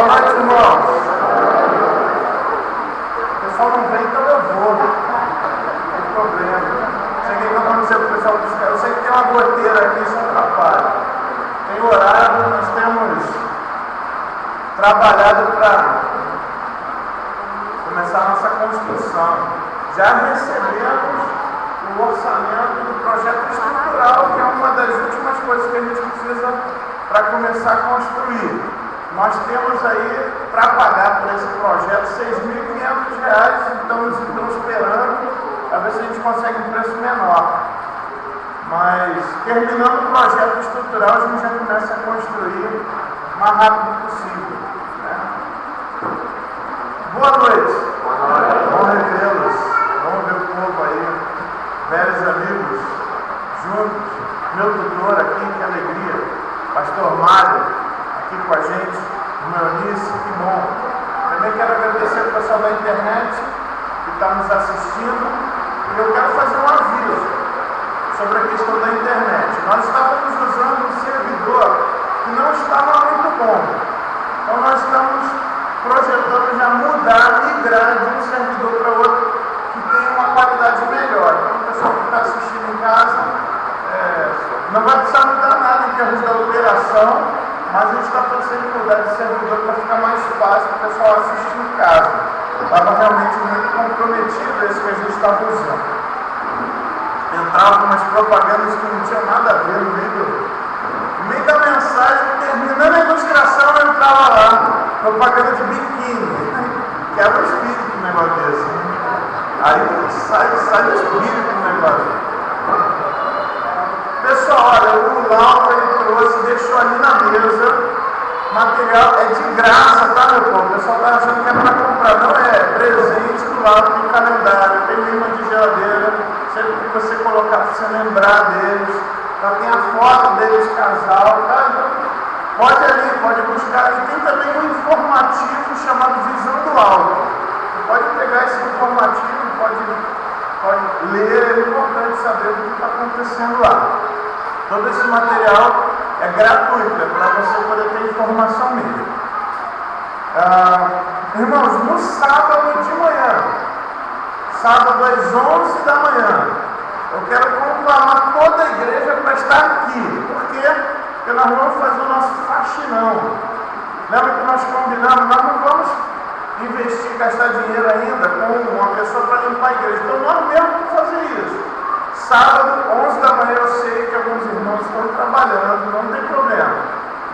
Boa noite, irmãos. O pessoal não vem, então eu vou. Não tem problema. Cheguei para dizer para o pessoal buscar. Eu sei que tem uma goteira aqui, isso atrapalha. Tem horário, nós temos trabalhado para começar a nossa construção. Já recebemos o orçamento do projeto estrutural, que é uma das últimas coisas que a gente precisa para começar a construir. Nós temos aí para pagar por esse projeto R$ 6.500, então estamos esperando para ver se a gente consegue um preço menor. Mas terminando o projeto estrutural, a gente já começa a construir o mais rápido possível. Né? Boa noite. Bom revê-los. Vamos ver o povo aí, velhos amigos, juntos. Meu tutor aqui, que alegria. Pastor Mário, aqui com a gente, irmão Eunice, que bom. Também quero agradecer ao pessoal da internet que está nos assistindo. E eu quero fazer um aviso sobre a questão da internet. Nós estávamos usando um servidor que não estava muito bom. Então nós estamos projetando já mudar, migrar de um servidor para outro que tem uma qualidade melhor. Então o pessoal que está assistindo em casa não vai precisar mudar nada em termos da operação, mas a gente está pensando em mudar de servidor para ficar mais fácil para o pessoal assistir em casa. Estava realmente muito comprometido esse que a gente estava usando. Entravam umas propagandas que não tinham nada a ver no meio da mensagem, terminando a ilustração, eu entrava lá, propaganda de biquíni. Quebra o espírito um negócio desse. Aí sai do espírito um negócio. Pessoal, olha, o Lauro ele trouxe, deixou ali na mesa, material é de graça, tá, meu povo? O pessoal está achando que é para comprar, não é presente do lado do calendário, tem imã de geladeira, sempre que você colocar para você lembrar deles, já tem a foto deles, casal, tá? Então, pode ali, pode buscar, e tem também um informativo chamado Visão do Alto. Você pode pegar esse informativo, pode ler, é importante saber o que está acontecendo lá. Todo esse material é gratuito, é para você poder ter informação mesmo. Irmãos, no sábado de manhã, sábado às 11 da manhã, eu quero conclamar toda a igreja para estar aqui. Por quê? Porque nós vamos fazer o nosso faxinão. Lembra que nós combinamos? Nós não vamos investir, gastar dinheiro ainda com uma pessoa para limpar a igreja. Então nós mesmos vamos fazer isso. Sábado, 11 da manhã, eu sei que alguns irmãos estão trabalhando, não tem problema.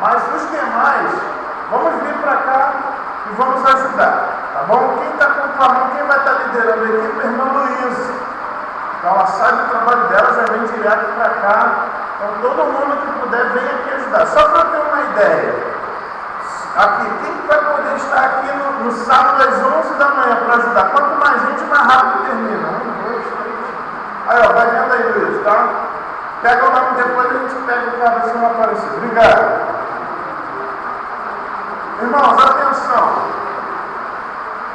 Mas os demais, vamos vir para cá e vamos ajudar. Tá bom? Quem está conclamando, quem vai estar liderando a equipe é a irmã Luísa. Então ela sai do trabalho dela, já vem direto para cá. Então todo mundo que puder, vem aqui ajudar. Só para ter uma ideia. Aqui, quem vai poder estar aqui no sábado às 11 da manhã para ajudar? Quanto mais gente, mais rápido termina. 1, 2, 3. Aí, ó, vai vendo aí, Luiz, tá? Pega o nome depois, a gente pega o cara se não aparecer. Obrigado. Irmãos, atenção.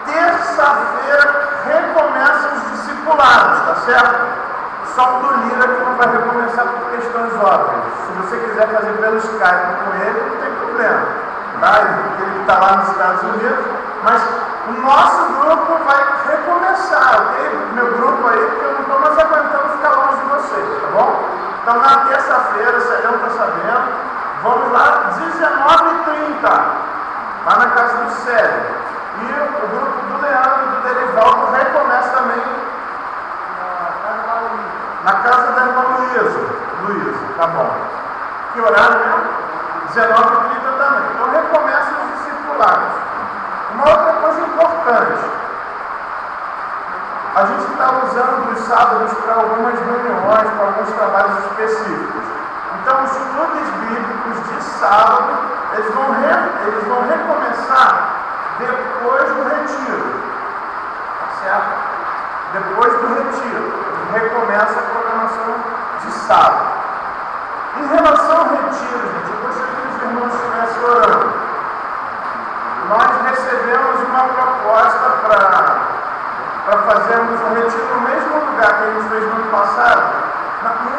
Terça-feira recomeçam os discipulados, tá certo? Só o do Lira que não vai recomeçar por questões óbvias. Se você quiser fazer pelo Skype com ele, não tem problema. Tá? Ele está lá nos Estados Unidos. Mas o nosso grupo vai recomeçar, ok? Meu grupo aí, porque eu não estou mais aguentando ficar longe de vocês, tá bom? Então na terça-feira, o Serão está sabendo, vamos lá, 19h30, lá na casa do Célio. E o grupo do Leandro e do Derivaldo recomeça também na casa da irmã Luísa, tá bom? Que horário mesmo? 19h30 também. Então recomeça os discipulados. Uma outra coisa importante, a gente está usando os sábados para algumas reuniões, para alguns trabalhos específicos. Então os estudos bíblicos de sábado, eles vão recomeçar depois do retiro, tá certo? Depois do retiro, recomeça a programação de sábado. Em relação ao retiro, gente, eu gostaria que os irmãos estivessem orando. Nós recebemos uma proposta para fazermos um retiro no mesmo lugar que a gente fez no ano passado,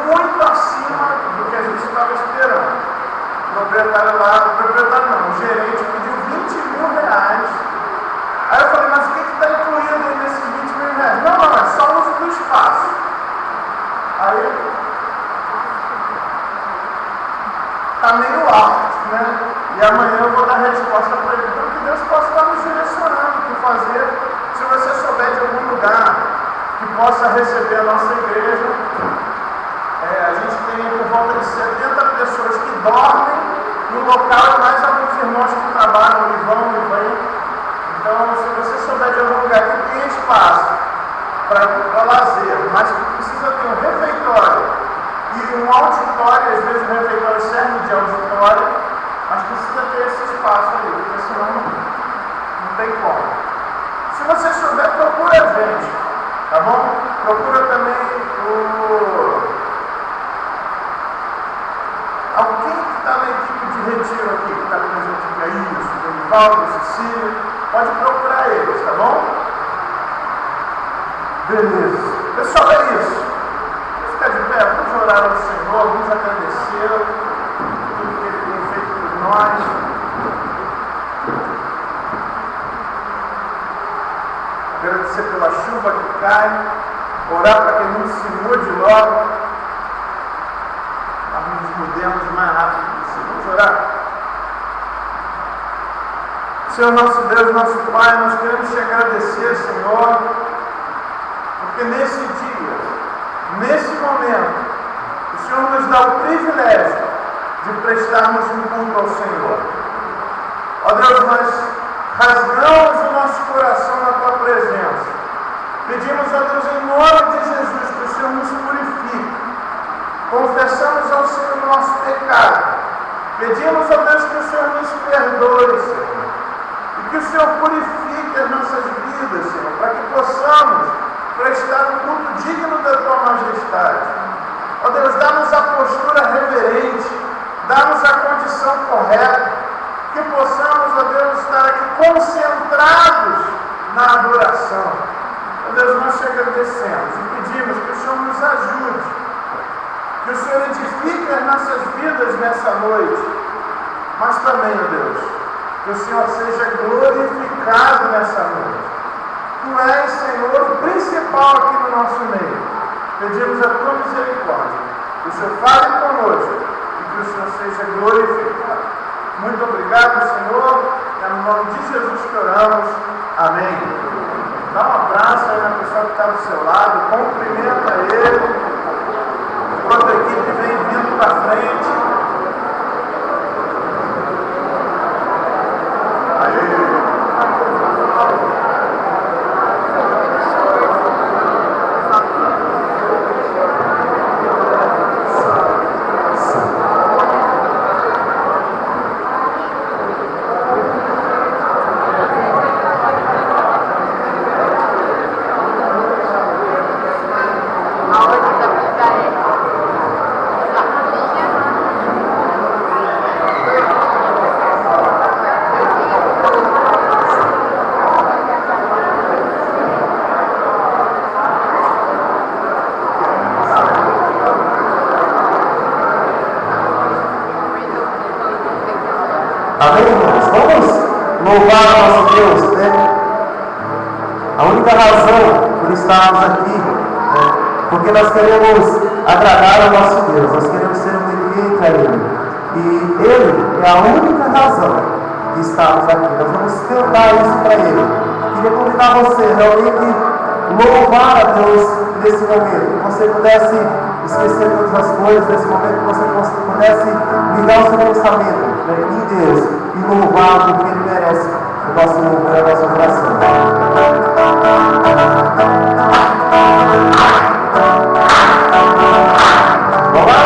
muito acima do que a gente estava esperando. O proprietário lá, o gerente pediu R$20.000. Aí eu falei, mas o que está incluído aí nesses R$20.000? Não, é só o uso do espaço. Aí está meio alto, né? E amanhã eu vou dar resposta para ele. Então, que Deus possa estar nos direcionando o que fazer. Se você souber de algum lugar que possa receber a nossa igreja, a gente tem por volta de 70 pessoas que dormem no local, mais alguns irmãos que trabalham e vão e vêm. Então, se você souber de algum lugar que tem espaço para lazer, mas que precisa ter um refeitório e um auditório, às vezes o refeitório serve de auditório, mas precisa ter esse espaço ali, porque senão não tem como. Se você souber, procura a gente, tá bom? Procura também alguém que está na equipe de retiro aqui, que está presente aqui, isso, o Paulo, Cecília, pode procurar eles, tá bom? Beleza. Pessoal, é isso. Vamos ficar de pé, vamos orar ao Senhor, vamos agradecer tudo que Ele tem feito por nós. Agradecer pela chuva que cai, orar para que a gente se mude logo, para que nos mudemos o mais rápido possível. Vamos orar? Senhor nosso Deus, nosso Pai, nós queremos te agradecer, Senhor, porque nesse dia, nesse momento, o Senhor nos dá o privilégio de prestarmos um culto ao Senhor. Ó Deus, nós rasgamos o nosso coração na Tua presença. Pedimos a Deus, em nome de Jesus, que o Senhor nos purifique. Confessamos ao Senhor o nosso pecado. Pedimos a Deus que o Senhor nos perdoe, Senhor. E que o Senhor purifique as nossas vidas, Senhor, para que possamos prestar um culto digno da Tua majestade. Ó Deus, dá-nos a postura reverente, dá-nos a condição correta, que possamos, ó Deus, estar aqui concentrados na adoração. Ó Deus, nós te agradecemos e pedimos que o Senhor nos ajude, que o Senhor edifique as nossas vidas nessa noite, mas também, ó Deus, que o Senhor seja glorificado nessa noite. Tu és, Senhor, o principal aqui no nosso meio. Pedimos a Tua misericórdia, que o Senhor fale conosco e que o Senhor seja glorificado. Muito obrigado, Senhor. É no nome de Jesus que oramos. Amém. Dá um abraço aí na pessoa que está do seu lado, cumprimenta ele. Enquanto a equipe vem vindo para frente. Amém, irmãos? Vamos louvar o nosso Deus, né? A única razão por estarmos aqui, né? Porque nós queremos agradar ao nosso Deus, nós queremos ser obedientes a Ele. E Ele é a única razão de estarmos aqui. Nós vamos cantar isso para Ele. Queria convidar você realmente louvar a Deus nesse momento. Que você pudesse esquecer todas as coisas nesse momento, que você pudesse ligar o seu pensamento, né, em Deus e louvar porque Ele merece o nosso louvor e a nossa oração. Vamos lá?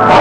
Oh,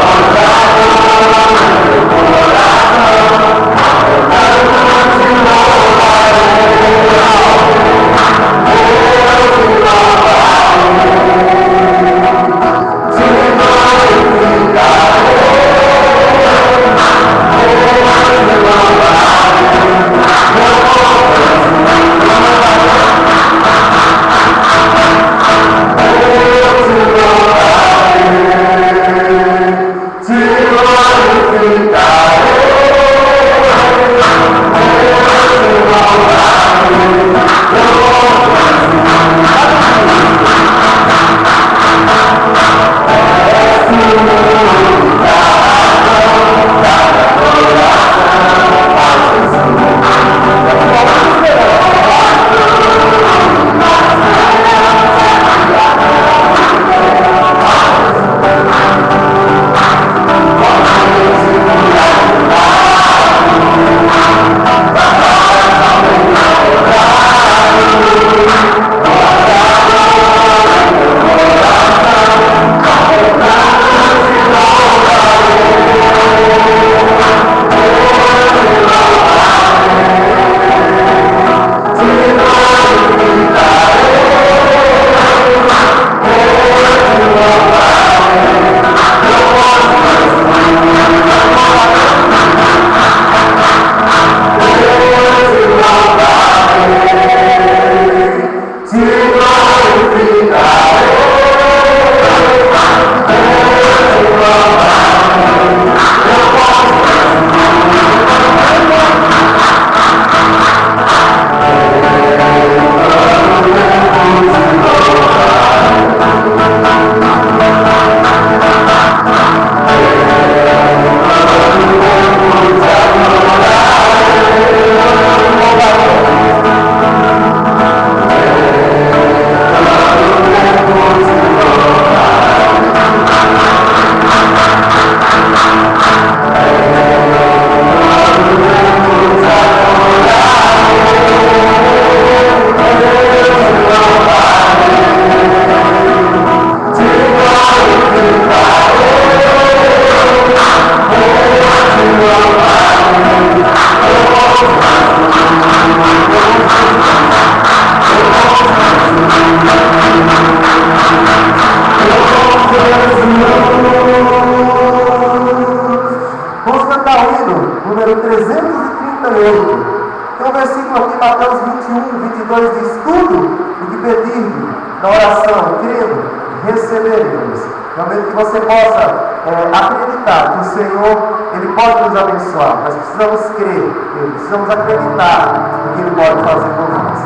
número 338. Tem um versículo aqui, Mateus 21, 22, diz: tudo o que pedirmos na oração, crendo, receberemos. Realmente que você possa acreditar que o Senhor, Ele pode nos abençoar. Nós precisamos crer, precisamos acreditar no que Ele pode fazer por nós.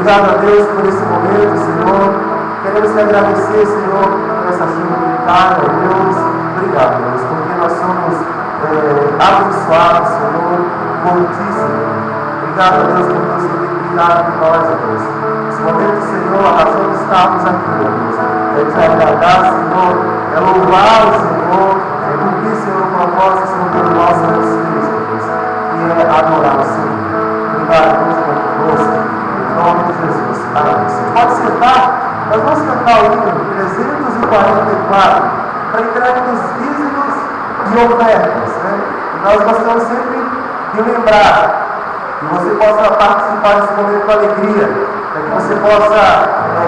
Obrigado a Deus por esse momento, Senhor. Queremos te agradecer, Senhor, por essa chuva militar, Deus. Obrigado, Deus, porque nós somos abençoados, Senhor, por ti, Senhor. Obrigado a Deus por Deus ter cuidado de nós, Deus. Nesse momento, Senhor, a razão de estarmos aqui, Deus, é te agradar, Senhor, é louvar o Senhor, é cumprir, Senhor, o propósito, Senhor, do nosso Deus, Deus, e é adorar o Senhor. Obrigado, Deus, por conosco. Em nome de Jesus. Amém. Você pode sentar, nós vamos cantar o hino 344 para entrar nos dízimos e ofertas. Né? E nós gostamos sempre de lembrar que você possa participar desse momento com alegria, para que você possa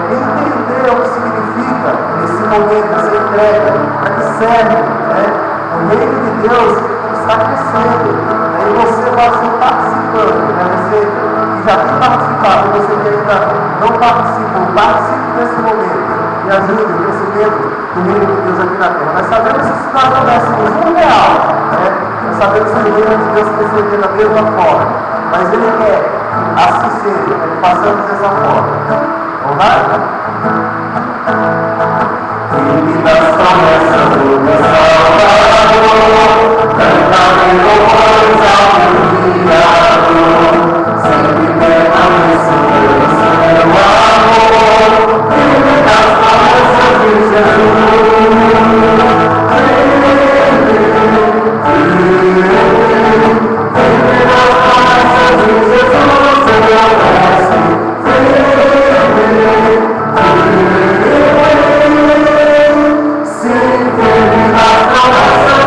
entender o que significa esse momento, essa entrega, para que serve. Né? O reino de Deus está crescendo, né? E você vai ser participando, né? Você já tem participado, você que ainda não participou, participe desse momento e ajude o crescimento do reino de Deus aqui na terra. Nós sabemos que se nós tivéssemos R$1, né, nós sabemos que o reino de Deus cresceria da mesma forma, mas Ele quer assim seja, que passamos dessa forma. Vamos lá? Filho das promessas do meu Salvador, canta-me louvores ao meu Criador. Sempre permaneço pelo seu amor, firme nas promessas de Jesus. Firme nas promessas de Jesus, eu obedece. Sim, firme nas promessas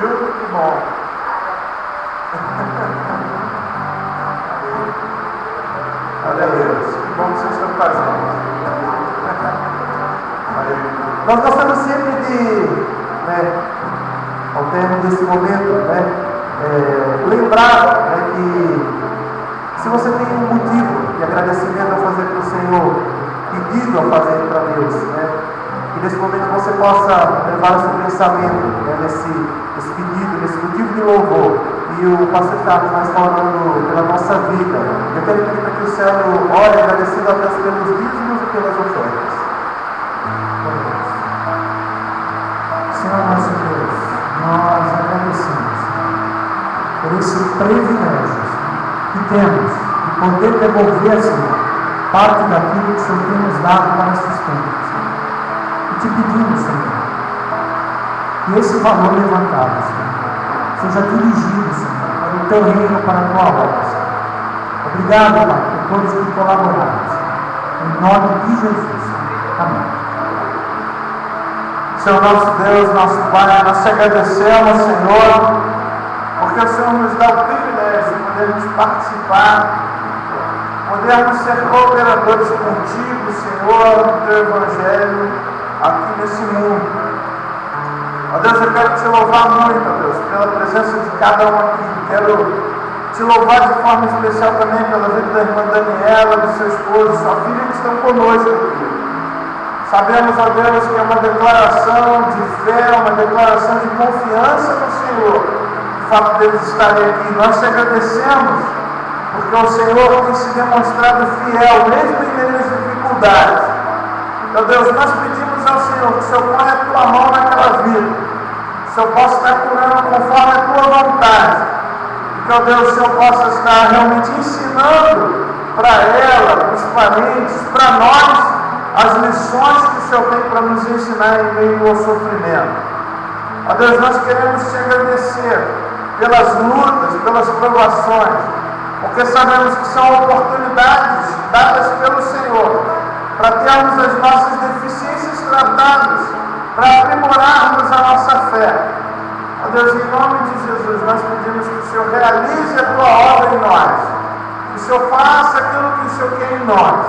viu? Que bom. Glória a Deus. Que bom que vocês estão fazendo. Nós gostamos sempre de, ao termo desse momento, lembrar que se você tem um motivo de agradecimento a fazer para o Senhor, pedido a fazer para Deus, que nesse momento você possa levar o seu pensamento nesse pedido, nesse motivo de louvor. E o pastor Carlos mais falando pela nossa vida. Eu quero pedir para que o Célio ore agradecendo a Deus pelos dízimos e pelas ofertas. Senhor nosso Deus, nós agradecemos por esse privilégio que temos de poder devolver, Senhor, parte daquilo que o Senhor tem nos dado para sustento, Senhor. E te pedimos, Senhor, que esse valor levantado, Senhor, seja dirigido, Senhor, para o teu reino, para a tua obra, Senhor. Obrigado, Pai, por todos que colaboraram, Senhor. Em nome de Jesus. Amém. Senhor nosso Deus, nosso Pai, nós te agradecemos, Senhor, porque o Senhor nos dá o privilégio de podermos participar, podermos ser cooperadores contigo, Senhor, do teu Evangelho aqui nesse mundo. Ó Deus, eu quero te louvar muito, ó Deus, pela presença de cada um aqui. Quero te louvar de forma especial também pela vida da irmã Daniela, do seu esposo, sua filha que estão conosco aqui. Sabemos, ó Deus, que é uma declaração de fé, uma declaração de confiança no Senhor, o fato deles estarem aqui. Nós te agradecemos, porque o Senhor tem se demonstrado fiel, mesmo em meio às dificuldades. Ó Deus, nós pedimos ao Senhor que o Senhor ponha a tua mão naquela vida, que o Senhor possa estar curando conforme a tua vontade, e que, ó Deus, o Senhor possa estar realmente ensinando para ela, para os parentes, para nós, as lições que o Senhor tem para nos ensinar em meio ao sofrimento. Ó Deus, nós queremos te agradecer pelas lutas, pelas provações, porque sabemos que são oportunidades dadas pelo Senhor para termos as nossas deficiências tratadas, para aprimorarmos a nossa fé. Ó Deus, em nome de Jesus, nós pedimos que o Senhor realize a tua obra em nós, que o Senhor faça aquilo que o Senhor quer em nós.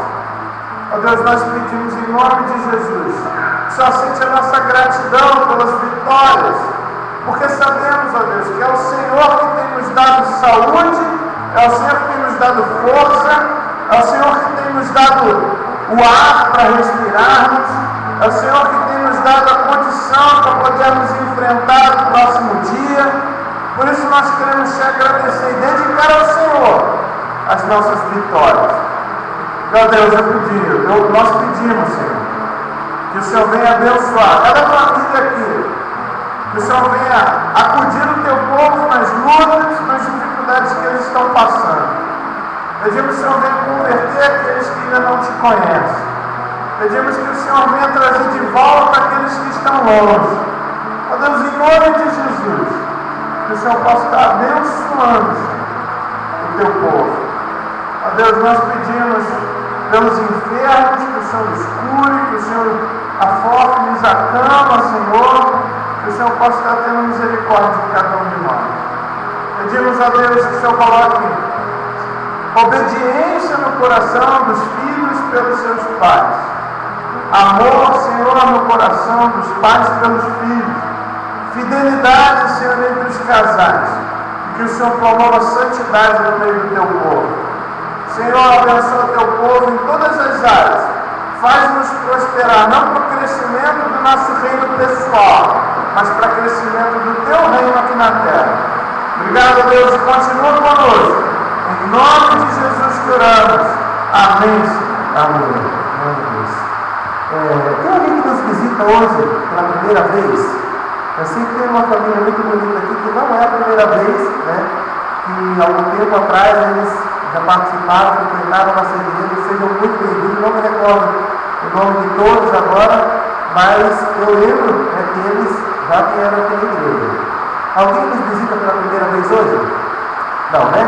Ó Deus, nós pedimos em nome de Jesus, que o Senhor aceite a nossa gratidão pelas vitórias, porque sabemos, ó Deus, que é o Senhor que tem nos dado saúde, é o Senhor que tem nos dado força, é o Senhor que tem nos dado o ar para respirarmos, é o Senhor que tem nos dado a condição para podermos enfrentar o próximo dia. Por isso nós queremos te agradecer e dedicar ao Senhor as nossas vitórias. Meu Deus, nós pedimos, Senhor, que o Senhor venha abençoar cada família aqui, que o Senhor venha acudir o teu povo nas lutas, nas dificuldades que eles estão passando. Pedimos que o Senhor venha converter aqueles que ainda não te conhecem. Pedimos que o Senhor venha trazer de volta aqueles que estão longe. Ó Deus, em nome de Jesus, que o Senhor possa estar abençoando o teu povo. Ó Deus, nós pedimos pelos enfermos, que o Senhor os cure, que o Senhor afogue-nos a cama, Senhor, que o Senhor possa estar tendo misericórdia de cada um de nós. Pedimos a Deus que o Senhor coloque obediência no coração dos filhos pelos seus pais, amor, Senhor, no coração dos pais pelos filhos, fidelidade, Senhor, entre os casais, e que o Senhor promova santidade no meio do teu povo. Senhor, abençoa o teu povo em todas as áreas, faz-nos prosperar, não para o crescimento do nosso reino pessoal, mas para o crescimento do teu reino aqui na terra. Obrigado, Deus, e continua conosco. Em nome de Jesus que oramos. Amém. Amém. Tem alguém que nos visita hoje pela primeira vez? Eu sei que tem uma família muito bonita aqui que não é a primeira vez, que algum tempo atrás eles já participaram, frequentaram a nossa igreja. Sejam muito bem-vindos. Não me recordo o nome de todos agora, mas eu lembro que eles já vieram aqui na igreja. Alguém nos visita pela primeira vez hoje? Não, né?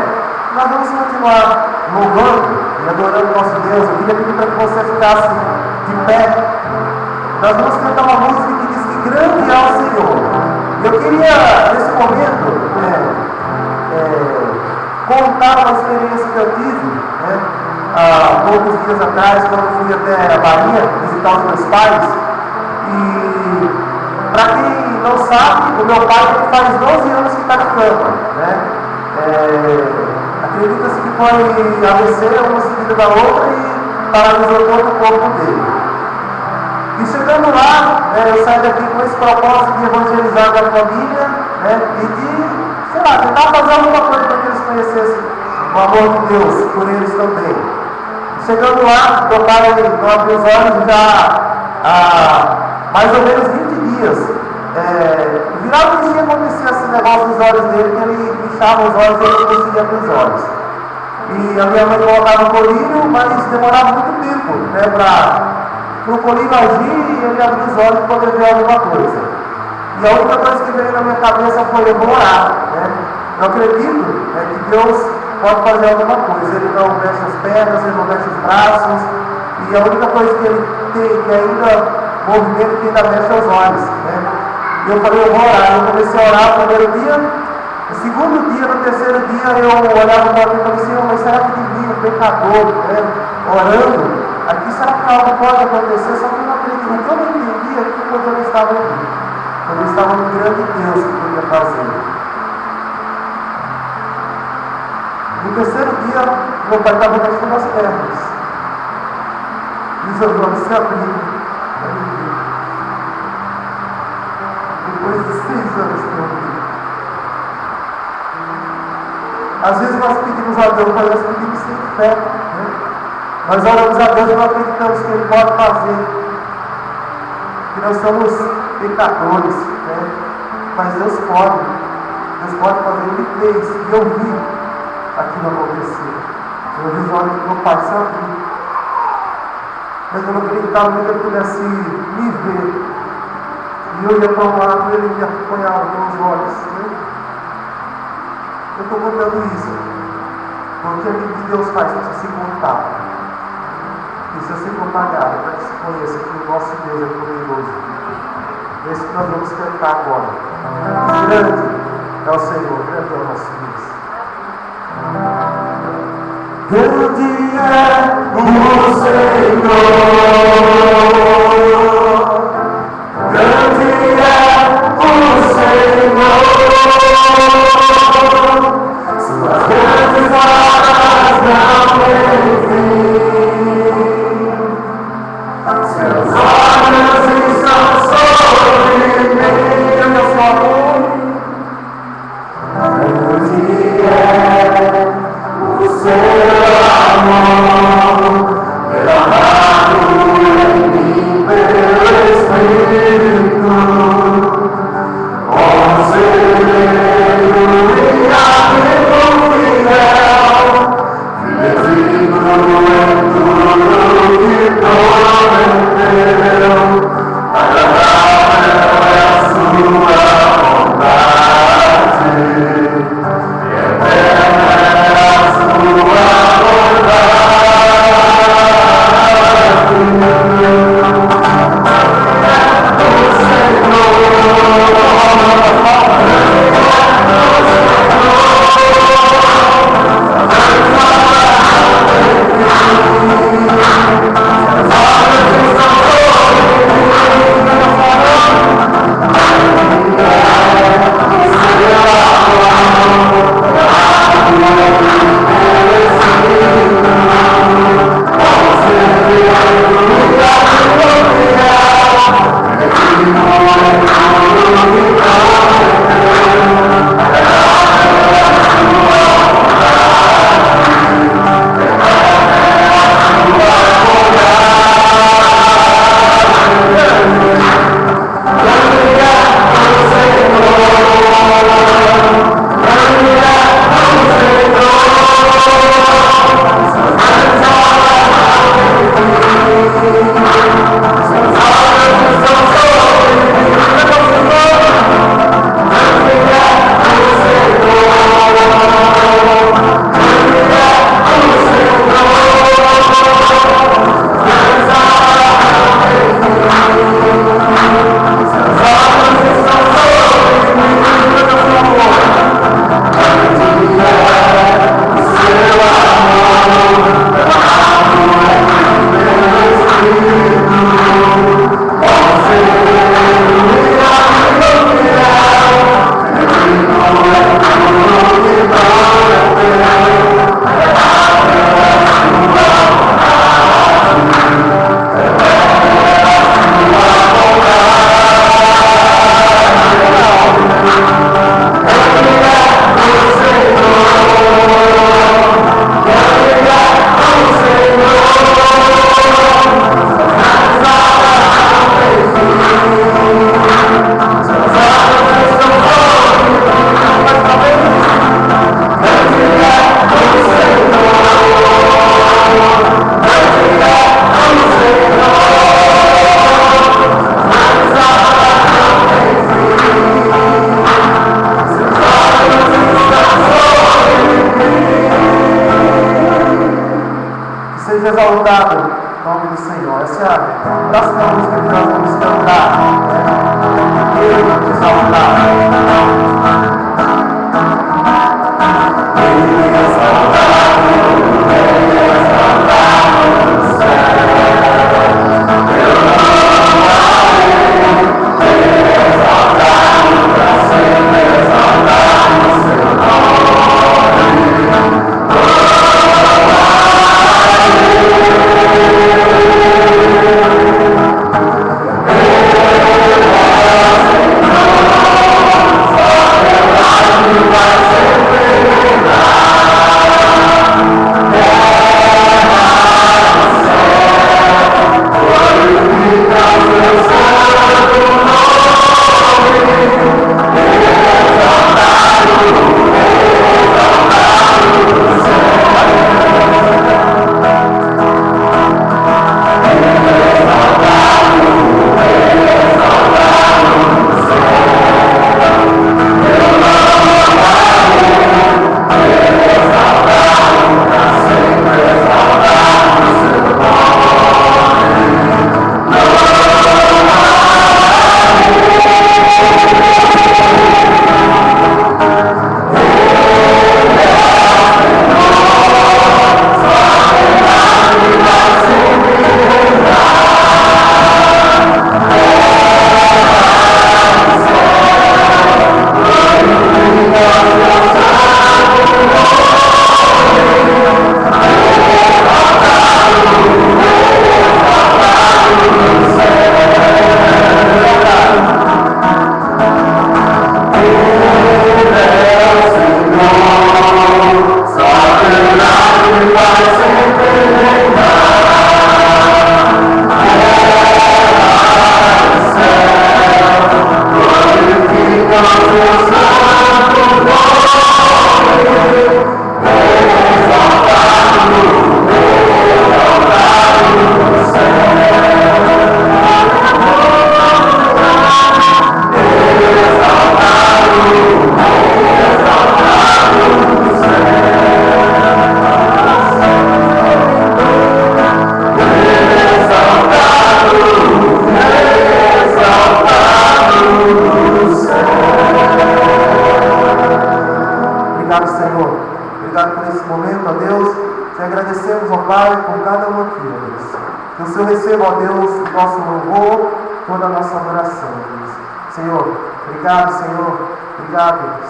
Nós vamos continuar louvando e adorando o nosso Deus. Eu queria pedir para que você ficasse de pé. Nós vamos cantar uma música que diz que grande é o Senhor. Eu queria, nesse momento, contar uma experiência que eu tive, né, há poucos dias atrás, quando fui até a Bahia visitar os meus pais. E, para quem não sabe, o meu pai faz 12 anos que está na cama, né? Acredita-se que foi AVC, uma seguida da outra, e paralisou todo o corpo dele. E chegando lá, eu saí daqui com esse propósito de evangelizar a família, né, e de, sei lá, tentar fazer alguma coisa para que eles conhecessem o amor de Deus por eles também. Chegando lá, meu pai não abriu os olhos já há mais ou menos 20 dias. Virava um dia acontecia esse negócio nos olhos dele, que ele inchava os olhos e ele não conseguia abrir os olhos. E a minha mãe colocava o colírio, mas demorava muito tempo, né, para o colírio agir e ele abrir os olhos e poder ver alguma coisa. E a única coisa que veio na minha cabeça foi: eu vou orar, né? Eu acredito, né, que Deus pode fazer alguma coisa. Ele não mexe as pernas, ele não mexe os braços, e a única coisa que ele tem, que ainda movimento, que ainda mexe é os olhos, né? E eu falei: eu vou orar. Eu comecei a orar no primeiro dia. No segundo dia, no terceiro dia, eu olhava para mim e falei: Senhor, mas será que de mim, um pecador, né, orando, aqui será que algo pode acontecer? Só que eu não acredito. O que eu não entendi é que o poder estava aqui. Quando eu estava no grande Deus que podia fazer. No terceiro dia, meu pai estava mexendo as pernas. E os olhos se abriram. Depois de 6 anos que eu vi. Às vezes nós pedimos a Deus, mas nós pedimos sem fé, né? Nós oramos a Deus e não acreditamos que Ele pode fazer. Que nós somos pecadores, né? Mas Deus pode. Deus pode fazer. Ele fez. E eu vi aquilo acontecer. Eu vi os olhos do meu pai se abrir. Mas eu não acreditava que Ele pudesse me ver. E eu ia para um lado e Ele me acompanhava com os olhos, né? Eu estou contando isso porque aquilo que Deus faz precisa ser contado. Precisa ser propagado para que se conheça que o nosso Deus é poderoso. Esse que nós vamos cantar agora. Grande é o Senhor, grande é o nosso Deus. Grande é o Senhor, grande é o Senhor. Suas grandes obras não têm fim. Seus olhos estão sobre mim. Grande é o seu amor, derramado em mim. exaltado o nome do Senhor. Essa é a próxima música que nós vamos cantar. Deus exaltado.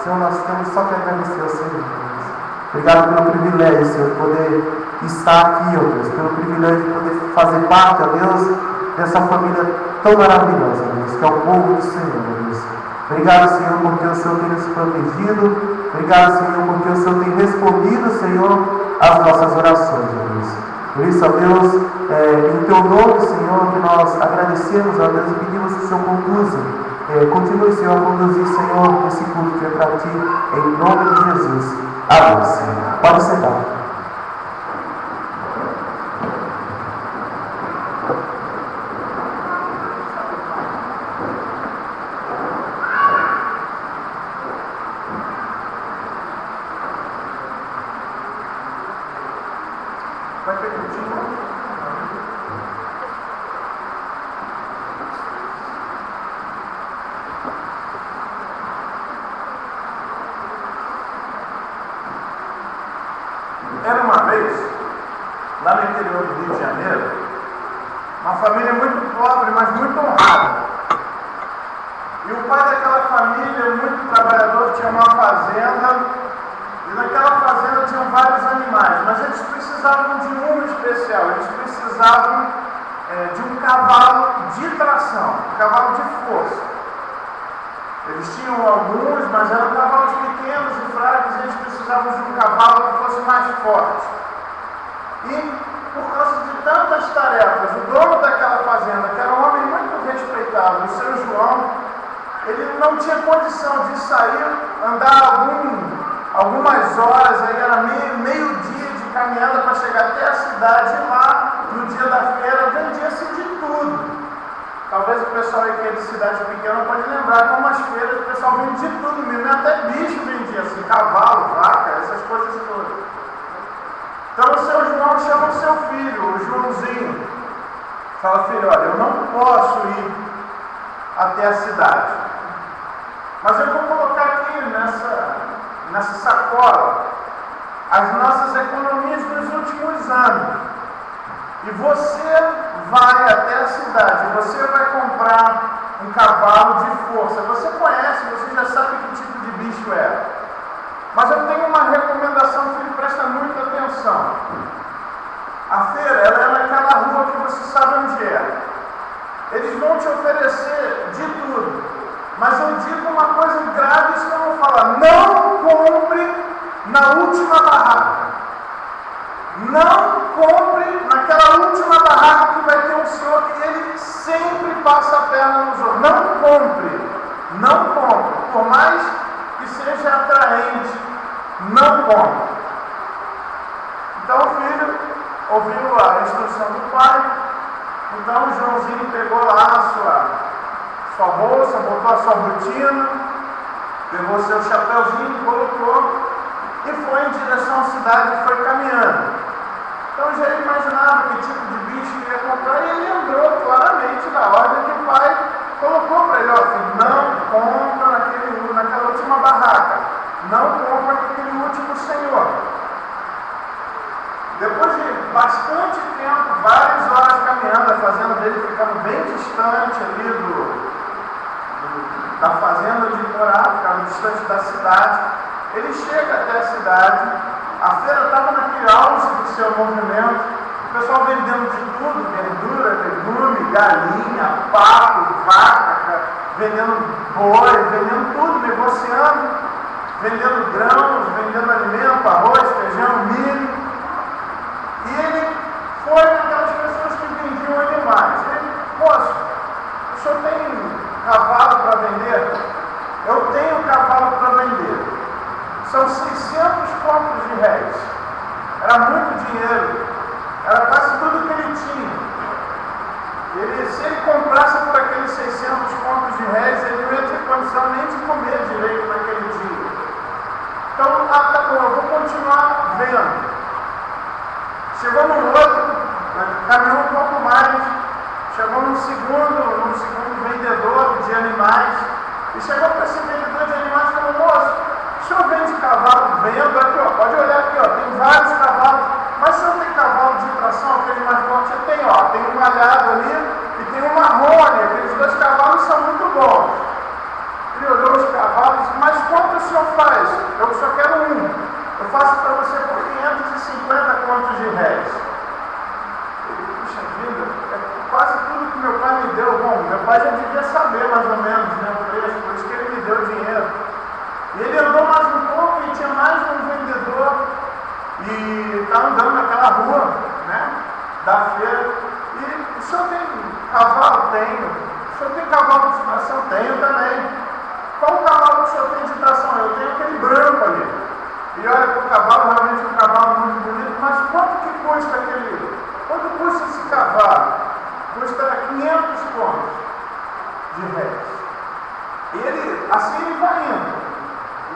Senhor, nós temos só que agradecer ao Senhor, Deus. Obrigado pelo privilégio, Senhor, de poder estar aqui, ó Deus, pelo privilégio de poder fazer parte, ó Deus, dessa família tão maravilhosa, Deus, que é o povo do Senhor, Deus. Obrigado, Senhor, porque o Senhor tem nos protegido. Obrigado, Senhor, porque o Senhor tem respondido, Senhor, às nossas orações, ó Deus. Por isso, ó Deus, em Teu nome, Senhor, que nós agradecemos, ó Deus, e pedimos que o Senhor conduza. Continue, Senhor, a conduzir, Senhor, esse culto que é para Ti, em nome de Jesus. Amém, Senhor. Pode sentar. Vai permitir? Era uma vez, lá no interior do Rio de Janeiro, uma família muito pobre, mas muito honrada. E o pai daquela família, muito trabalhador, tinha uma fazenda, e naquela fazenda tinham vários animais, mas eles precisavam de um especial, eles precisavam de um cavalo de tração, um cavalo de força. Eles tinham alguns, mas eram cavalos pequenos e fracos, e eles precisavam de um cavalo que fosse mais forte. E, por causa de tantas tarefas, o dono daquela fazenda, que era um homem muito respeitável, o seu João, ele não tinha condição de sair, andar algumas horas, aí era meio-dia de caminhada para chegar até a cidade, e lá, no dia da feira, vendia-se de tudo. Talvez o pessoal aqui de cidade pequena pode lembrar como as feiras o pessoal vende de tudo mesmo, até bicho vendia assim, cavalo, vaca, essas coisas todas. Então o seu João chama o seu filho, o Joãozinho. Fala, filho, olha, eu não posso ir até a cidade, mas eu vou colocar aqui nessa sacola as nossas economias dos últimos anos. E você vai até a cidade, você vai comprar um cavalo de força. Você conhece, você já sabe que tipo de bicho é. Mas eu tenho uma recomendação, filho, presta muita atenção. A feira, ela é naquela rua que você sabe onde é. Eles vão te oferecer de tudo. Mas eu digo uma coisa grave, isso que eu vou falar. Não compre na última barraca. Não compre naquela última barraca que vai ter um senhor que ele sempre passa a perna nos outros. Não compre. Não compre. Por mais que seja atraente, não compre. Então o filho ouviu a instrução do pai. Então o Joãozinho pegou lá a sua bolsa, botou a sua botina, pegou seu chapéuzinho, colocou e foi em direção à cidade e foi caminhando. Então já imaginava que tipo de bicho ele ia comprar e ele lembrou claramente da ordem que o pai colocou para ele, ó, filho, não compra naquela última barraca, não compra naquele último senhor. Depois de bastante tempo, várias horas caminhando, a fazenda dele ficando bem distante ali da fazenda de Corá, ficava distante da cidade, ele chega até a cidade. A feira estava naquele auge do seu movimento, o pessoal vendendo de tudo, verdura, legume, galinha, pato, vaca, vendendo boi, vendendo tudo, negociando, vendendo grãos, vendendo alimento, arroz, feijão, milho. E ele foi naquelas pessoas que vendiam animais. Ele, moço, o senhor tem cavalo para vender? Eu tenho cavalo para vender. São 600 contos de réis. Era muito dinheiro. Era quase tudo que ele tinha. Se ele comprasse por aqueles 600 contos de réis, ele não ia ter condição nem de comer direito naquele dia. Então, tá bom, eu vou continuar vendo. Chegou no outro, caminhou um pouco mais, chegou num segundo vendedor de animais, e chegou para esse vendedor de animais e falou, moço, o senhor vende cavalo? Vendo aqui, ó, pode olhar aqui, ó, tem vários cavalos, mas o senhor tem cavalo de tração, aquele mais forte? Eu tenho, ó, tem um malhado ali e tem um marrone, aqueles dois cavalos são muito bons. Ele olhou os cavalos, mas quanto o senhor faz? Eu só quero um. Eu faço para você por 550 contos de réis. Ele, puxa vida, é quase tudo que meu pai me deu. Bom, meu pai já devia saber mais ou menos, né, o preço, por isso que ele me deu dinheiro. E ele andou mais um pouco e tinha mais um vendedor e estava andando naquela rua, né, da feira. E o senhor tem cavalo? Tenho. O senhor tem cavalo de tração? Tenho também. Qual cavalo que o senhor tem de tração? Eu tenho aquele branco ali. E olha para o cavalo, realmente um cavalo muito bonito, mas quanto que custa quanto custa esse cavalo? Custa 500 contos de réis. E assim ele vai indo.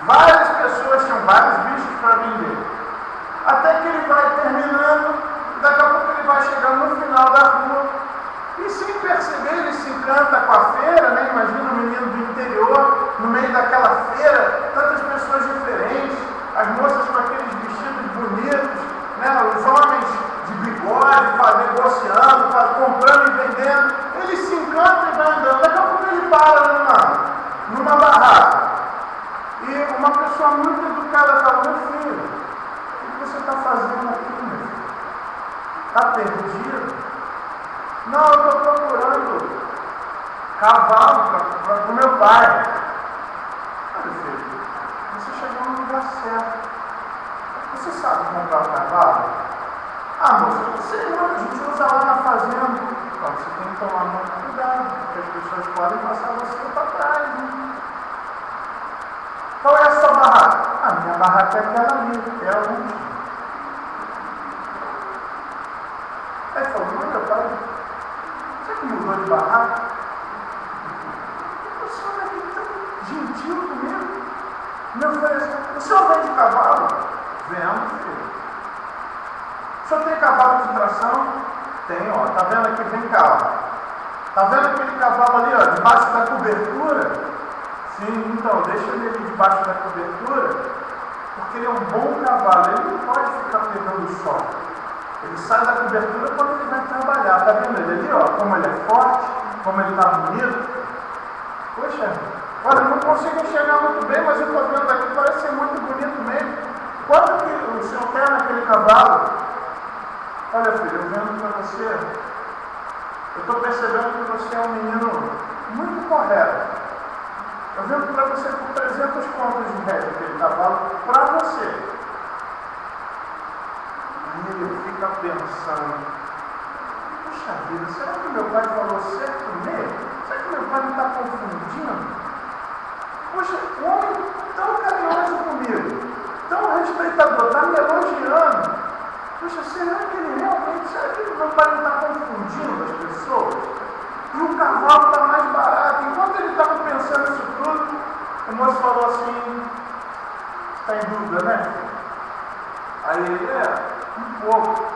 Várias pessoas tinham vários bichos para vender. Até que ele vai terminando, daqui a pouco ele vai chegando no final da rua. E sem perceber, ele se encanta com a feira, né? Imagina um menino do interior, no meio daquela feira, tantas pessoas diferentes. As moças com aqueles vestidos bonitos, né? Os homens de bigode, negociando, comprando e vendendo. Ele se encanta e vai andando. Daqui a pouco ele para numa barraca. E uma pessoa muito educada fala, meu filho, o que você está fazendo aqui, meu filho? Está perdido? Não, eu estou procurando cavalo para o meu pai. Olha, filho, você chegou no lugar certo. Você sabe comprar um cavalo? Ah, moça, você lembra, a gente usa lá na fazenda. Então, você tem que tomar muito cuidado, porque as pessoas podem passar você para trás, né? Qual é a sua barraca? A minha barraca é aquela ali, é a última. Aí ele falou, não, meu pai, você que mudou de barraca? O senhor é aqui tão gentil comigo. Me ofereceu, o senhor vende cavalo? Vendo, filho. senhor tem cavalo de tração? Tem, ó. Está vendo aqui? Vem cá, ó. Está vendo aquele cavalo ali, ó, debaixo da cobertura? Sim, então, deixa ele ali debaixo da cobertura, porque ele é um bom cavalo, ele não pode ficar pegando o sol. Ele sai da cobertura quando ele vai trabalhar. Está vendo ele ali, ó, como ele é forte, como ele está bonito? Poxa, olha, eu não consigo enxergar muito bem, mas eu estou vendo aqui, parece ser muito bonito mesmo. Quanto que o senhor quer naquele cavalo? Olha, filho, eu vendo para você, eu estou percebendo que você é um menino muito correto. Eu vendo para você por 300 contos de réis aquele cavalo, para você. Aí ele fica pensando, puxa vida, será que meu pai falou certo mesmo? Será que meu pai não está confundindo? Poxa, um homem tão carinhoso comigo, tão respeitador, está me elogiando. Poxa, será que ele realmente, será que meu pai não está confundindo as pessoas? E o cavalo está mais barato. Enquanto ele estava pensando isso tudo, o moço falou assim, está em dúvida, né? Aí ele, um pouco.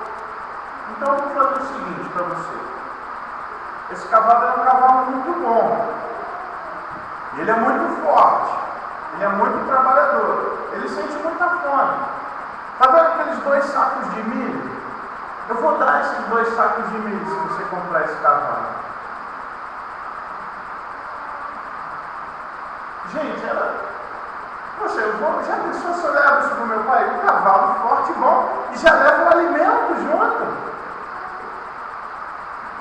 Então eu vou fazer o seguinte para você. Esse cavalo é um cavalo muito bom. Ele é muito forte. Ele é muito trabalhador. Ele sente muita fome. Está vendo aqueles 2 sacos de milho? Eu vou dar esses 2 sacos de milho se você comprar esse cavalo. Gente, poxa, já pensou se eu levo isso para o meu pai? Um cavalo forte e bom, e já leva o alimento junto.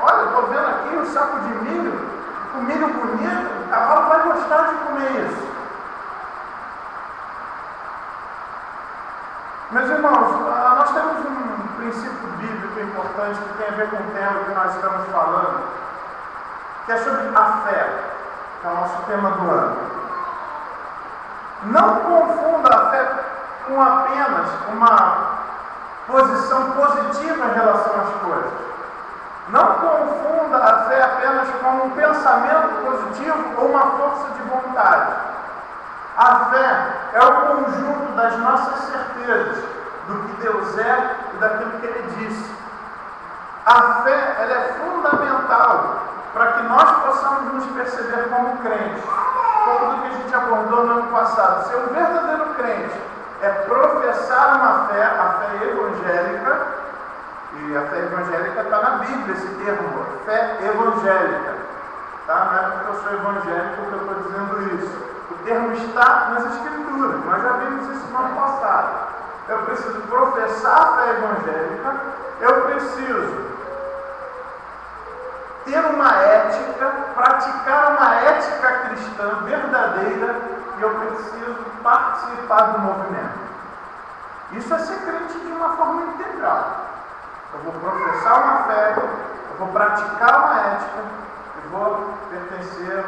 Olha, eu estou vendo aqui um saco de milho, com milho bonito, o cavalo vai gostar de comer isso. Meus irmãos, nós temos um princípio bíblico importante que tem a ver com o tema que nós estamos falando, que é sobre a fé, que é o nosso tema do ano. Não confunda a fé com apenas uma posição positiva em relação às coisas. Não confunda a fé apenas com um pensamento positivo ou uma força de vontade. A fé é o conjunto das nossas certezas do que Deus é e daquilo que Ele disse. A fé ela é fundamental para que nós possamos nos perceber como crentes. Como do que a gente abordou no ano passado. Ser um verdadeiro crente é professar uma fé, a fé evangélica, e a fé evangélica está na Bíblia, esse termo, fé evangélica. Tá? Não é porque eu sou evangélico que eu estou dizendo isso. O termo está nas Escrituras, nós já vimos isso no ano passado. Eu preciso professar a fé evangélica, eu preciso ter uma ética, praticar uma ética cristã verdadeira, e eu preciso participar do movimento. Isso é ser crente de uma forma integral. Eu vou professar uma fé, eu vou praticar uma ética, eu vou pertencer,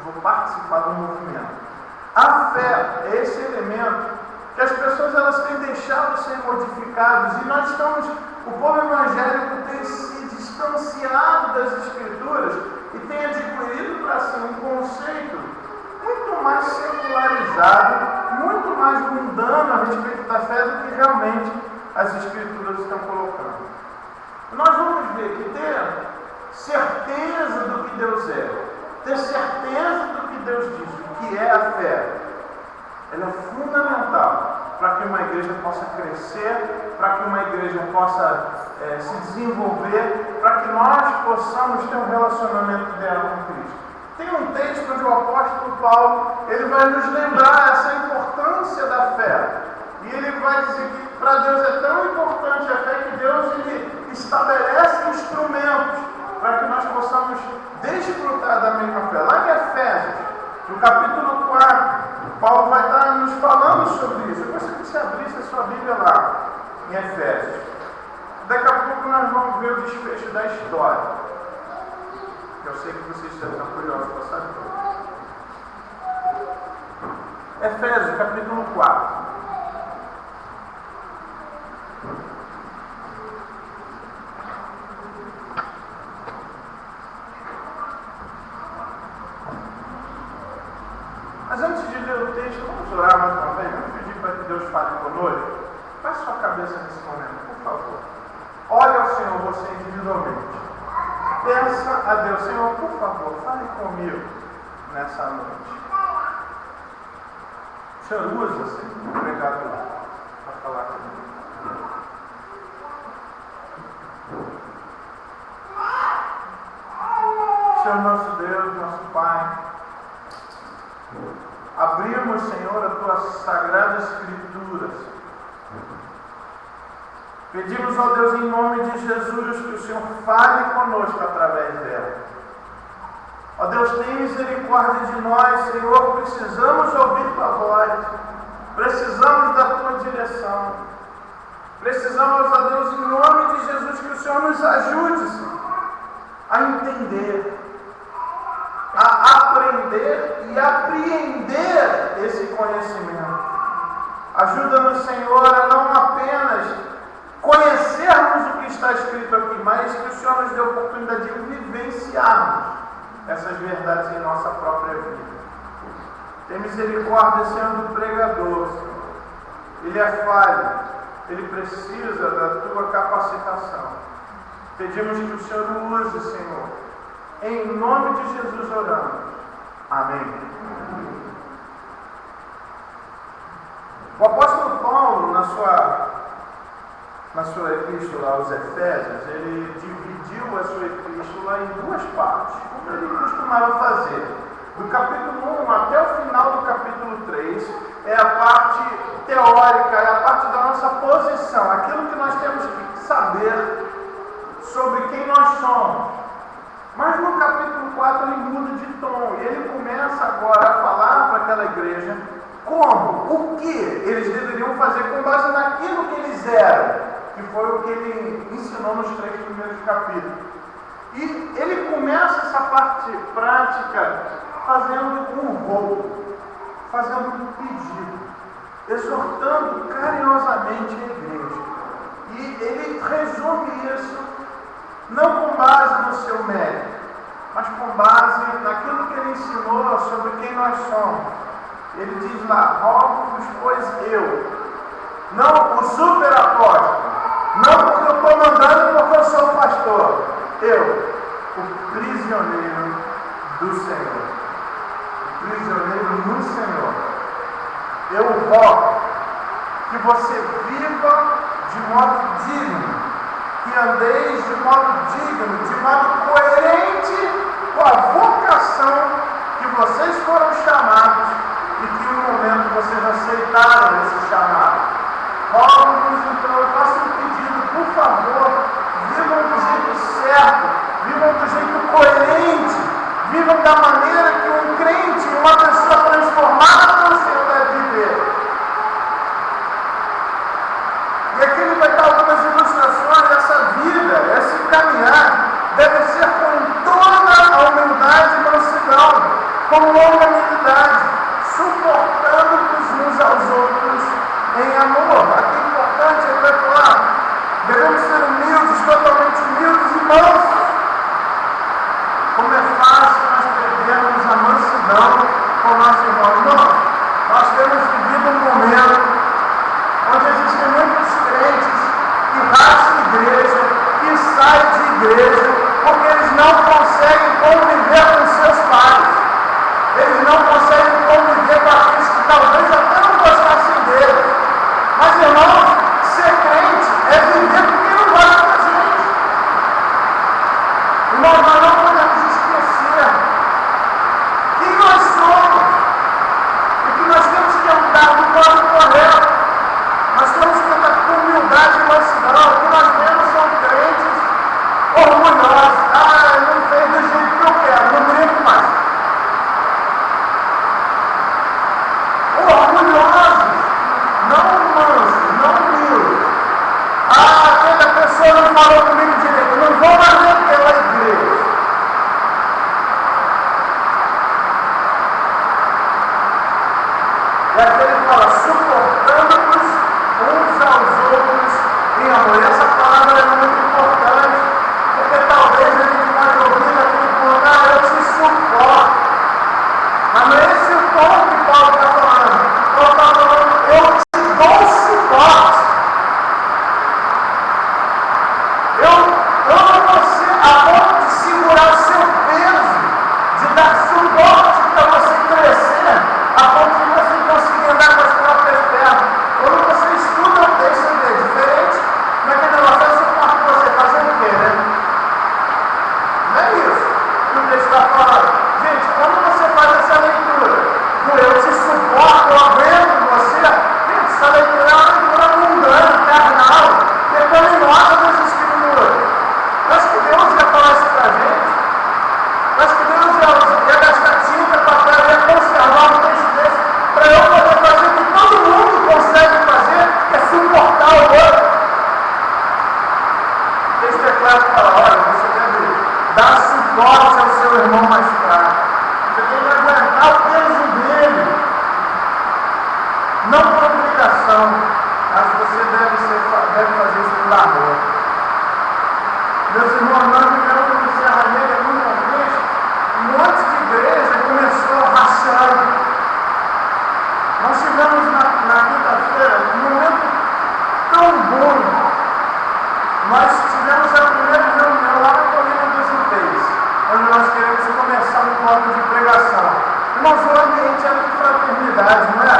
vou participar do movimento. A fé é esse elemento que as pessoas elas têm deixado ser modificados, e nós estamos, o povo evangélico tem se distanciado das Escrituras e tem adquirido para si um conceito muito mais secularizado, muito mais mundano a respeito da fé do que realmente as Escrituras estão colocando. Nós vamos ver que ter certeza do que Deus é, ter certeza do que Deus diz, o que é a fé, ela é fundamental para que uma igreja possa crescer, para que uma igreja possa se desenvolver, para que nós possamos ter um relacionamento ideal com Cristo. Tem um texto onde o apóstolo Paulo ele vai nos lembrar essa importância da fé. E ele vai dizer que para Deus é tão importante a fé que Deus ele estabelece instrumentos para que nós possamos desfrutar da mesma fé. Lá em Efésios, no capítulo 4, Paulo vai estar nos falando sobre isso. Eu gostaria que você abrisse a sua Bíblia lá, em Efésios. Daqui a pouco nós vamos ver o desfecho da história. Eu sei que vocês estão curiosos para saber. Efésios, capítulo 4. Mas antes de ler o texto, vamos orar mais uma vez. Vamos pedir para que Deus fale conosco. Baixe sua cabeça nesse momento, por favor. Olha ao Senhor você individualmente. Peça a Deus, Senhor, por favor, fale comigo nessa noite. O Senhor usa, Senhor, o pregador para falar comigo. Senhor nosso Deus, nosso Pai, abrimos, Senhor, a Tua Sagrada Escritura. Pedimos, ó Deus, em nome de Jesus, que o Senhor fale conosco através dela. Ó Deus, tem misericórdia de nós, Senhor, precisamos ouvir Tua voz, precisamos da Tua direção, precisamos, ó Deus, em nome de Jesus, que o Senhor nos ajude, Senhor, a entender, a aprender e apreender esse conhecimento. Ajuda-nos, Senhor, a não apenas conhecermos o que está escrito aqui, mas que o Senhor nos dê a oportunidade de vivenciarmos essas verdades em nossa própria vida. Tem misericórdia, Senhor, do pregador, Senhor. Ele é falho, ele precisa da Tua capacitação. Pedimos que o Senhor o use, Senhor. Em nome de Jesus oramos. Amém. O apóstolo Paulo, na sua epístola aos Efésios, ele dividiu a sua epístola em duas partes, como ele costumava fazer. Do capítulo 1 até o final do capítulo 3 é a parte teórica, é a parte da nossa posição, aquilo que nós temos que saber sobre quem nós somos. Mas no capítulo 4 ele muda de tom e ele começa agora a falar para aquela igreja como, o que eles deveriam fazer com base naquilo que eles eram, que foi o que ele ensinou nos 3 primeiros capítulos. E ele começa essa parte prática fazendo um rolo, fazendo um pedido, exortando carinhosamente a igreja. E ele resume isso não com base no seu mérito, mas com base naquilo que ele ensinou sobre quem nós somos. Ele diz lá: rogo-vos, pois eu, não o super apóstolo, não porque eu estou mandando porque eu sou pastor, eu, o prisioneiro do Senhor, o prisioneiro no Senhor, eu rogo que você viva de modo digno, que andeis de modo digno, de modo coerente com a vocação que vocês foram chamados e que no momento vocês aceitaram esse chamado. Rogo-vos, então, eu faço um pedido, por favor, vivam do jeito certo, vivam do jeito coerente, vivam da maneira que um crente, uma pessoa transformada pelo Senhor deve viver. E aqui ele vai dar algumas ilustrações dessa vida, esse caminhar deve ser com toda a humildade e mansidão, com longanimidade, suportando-vos uns aos outros em amor. Aqui é importante, ele vai falar, devemos ser humildes, totalmente humildes e mansos. Como é fácil nós perdermos a mansidão com o nosso irmão. Irmão, nós temos vivido um momento onde existem muitos crentes que racham igreja, que saem de igreja, porque eles não conseguem conviver com seus pais. Eles não conseguem conviver com aqueles que talvez até não gostassem dele. Mas, irmãos, ser crente é viver com quem não gosta da gente. Irmãos, nós não podemos esquecer quem nós somos e que nós temos que andar do modo correto. Nós temos que andar com humildade e mansidão. O que nós vemos são crentes orgulhosos. Ah, eu não sei do jeito que eu quero, não brinco mais. Orgulhosos, não mansos, não humildes. Ah, aquela pessoa não falou comigo direito, eu não vou mais naquela igreja. E aqui ele fala, suportando-vos uns aos outros em amor. E essa palavra é muito importante, porque talvez a gente pode ouvir aqui falar, ah, eu te suporto. Mas não é esse o ponto que Paulo está falando. Paulo está falando, eu te dou suporte. não por obrigação, mas você deve fazer isso por amor. Meus irmãos, nós vivemos no Serra Negra num contexto, um monte de igreja começou rachando. Nós tivemos na quinta-feira um momento tão bom. Nós tivemos a primeira reunião lá na Colina dos Ipês, onde nós queremos começar um plano de pregação. Irmãos, o ambiente era de fraternidade, não é?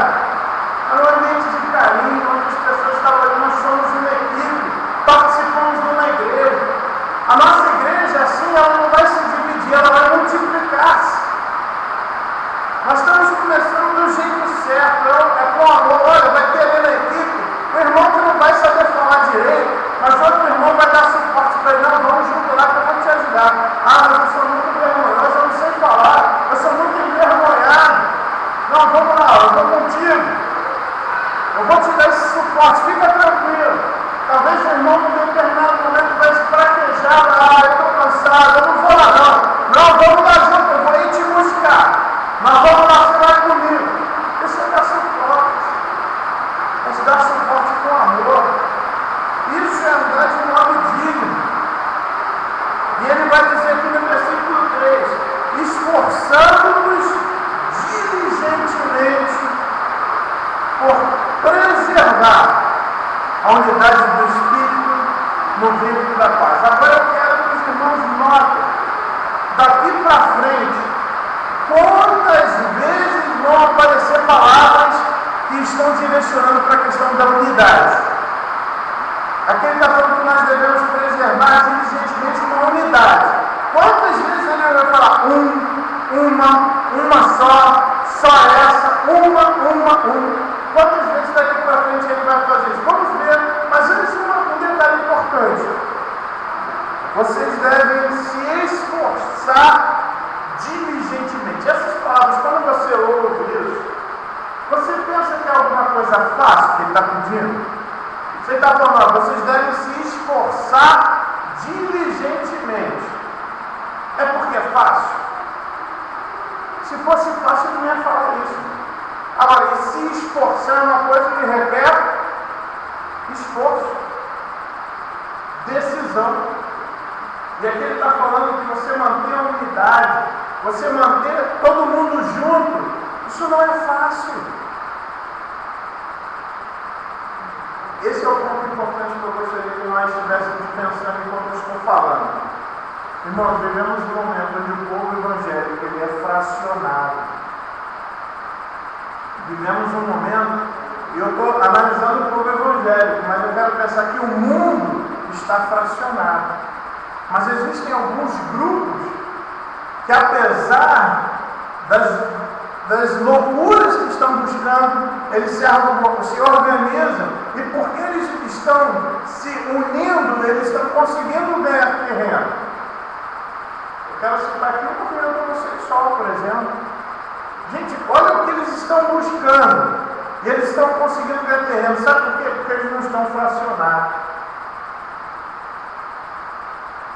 Era um ambiente de carinho, onde as pessoas estavam ali, nós somos uma equipe, participamos de uma igreja. A nossa igreja, assim, ela não vai se dividir, ela vai multiplicar-se. Nós estamos começando do jeito certo, é com amor. Olha, vai ter ali na equipe o irmão que não vai saber falar direito, mas outro irmão vai dar suporte para ele. Não, vamos junto lá que eu vou te ajudar. Ah, mas eu sou muito vergonhoso, eu não sei falar, eu sou muito envergonhado. Não, vamos lá, eu vou contigo. Eu vou te dar esse suporte, fica tranquilo. Talvez o irmão em determinado momento vai se fraquejar. Ah, eu estou cansado, eu não vou lá não. Não, vamos lá junto, eu vou ir te buscar. Mas vamos lá, você vai comigo. Isso é dar suporte. É dar suporte com amor. Isso é andar de modo digno. E ele vai dizer aqui no versículo 3: esforçando-nos diligentemente por preservar a unidade do Espírito no vínculo da paz. Agora eu quero que os irmãos notem, daqui para frente, quantas vezes vão aparecer palavras que estão direcionando para a questão da unidade. Aqui ele está falando que nós devemos preservar diligentemente uma unidade. Quantas vezes ele vai falar uma só essa, uma? Quantas vezes daqui para frente ele vai fazer isso? Vamos ver, mas antes um detalhe importante. Vocês devem se esforçar diligentemente. Essas palavras, quando você ouve isso, você pensa que é alguma coisa fácil que ele está pedindo? Você está falando, vocês devem se esforçar diligentemente. É porque é fácil? Se fosse fácil, eu não ia falar isso. Agora, e se esforçar é uma coisa que requer esforço, decisão. E aqui ele está falando que você manter a unidade, você manter todo mundo junto, isso não é fácil. Esse é o ponto importante que eu gostaria que nós estivéssemos pensando enquanto eu estou falando. Irmãos, vivemos um momento onde o povo evangélico ele é fracionado. Vivemos um momento, e eu estou analisando o povo evangélico, mas eu quero pensar que o mundo está fracionado. Mas existem alguns grupos que, apesar das loucuras que estão buscando, eles se organizam, e porque eles estão se unindo, eles estão conseguindo ganhar terreno. Eu quero citar aqui o movimento homossexual, por exemplo. Gente, olha o que eles estão buscando, e eles estão conseguindo ganhar terreno. Sabe por quê? Porque eles não estão fracionados.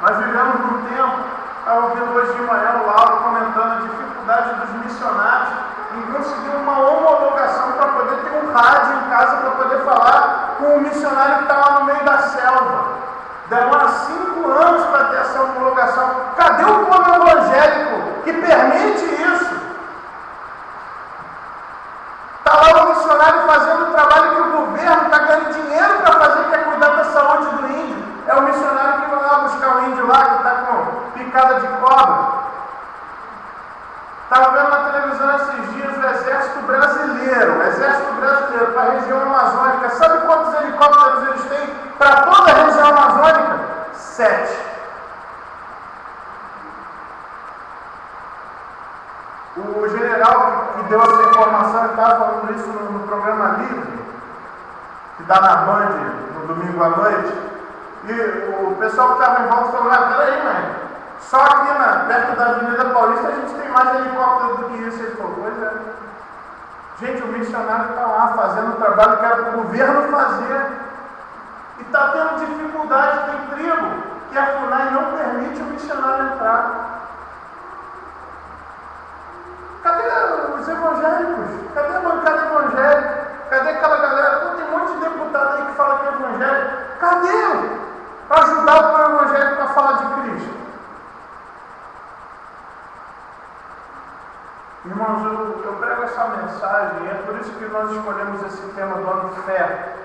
Nós vivemos num tempo, estava ouvindo hoje de manhã o Lauro comentando a dificuldade dos missionários em conseguir uma homologação para poder ter um rádio em casa para poder falar com o missionário que está lá no meio da selva. Demora 5 anos para ter essa homologação. Cadê o povo evangélico que permite isso? Está lá o missionário fazendo o trabalho que o governo está ganhando dinheiro para fazer, que é cuidar da saúde do índio. É o missionário que vai lá buscar o índio lá, que está com picada de cobra. Estava vendo na televisão esses dias o Exército Brasileiro para a região amazônica. Sabe quantos helicópteros eles têm para toda a região amazônica? 7. O general que deu essa informação estava falando isso no programa Livre, que dá na Band no domingo à noite, e o pessoal que estava em volta falou: peraí, mãe, só aqui perto da Avenida Paulista a gente tem mais helicóptero do que isso. Ele falou: pois é. Gente, o missionário está lá fazendo o trabalho que era para o governo fazer, e está tendo dificuldade. Tem tribo que a FUNAI não permite o missionário entrar. Cadê os evangélicos? Cadê a bancada evangélica? Cadê essa mensagem, é por isso que nós escolhemos esse tema do ano fé.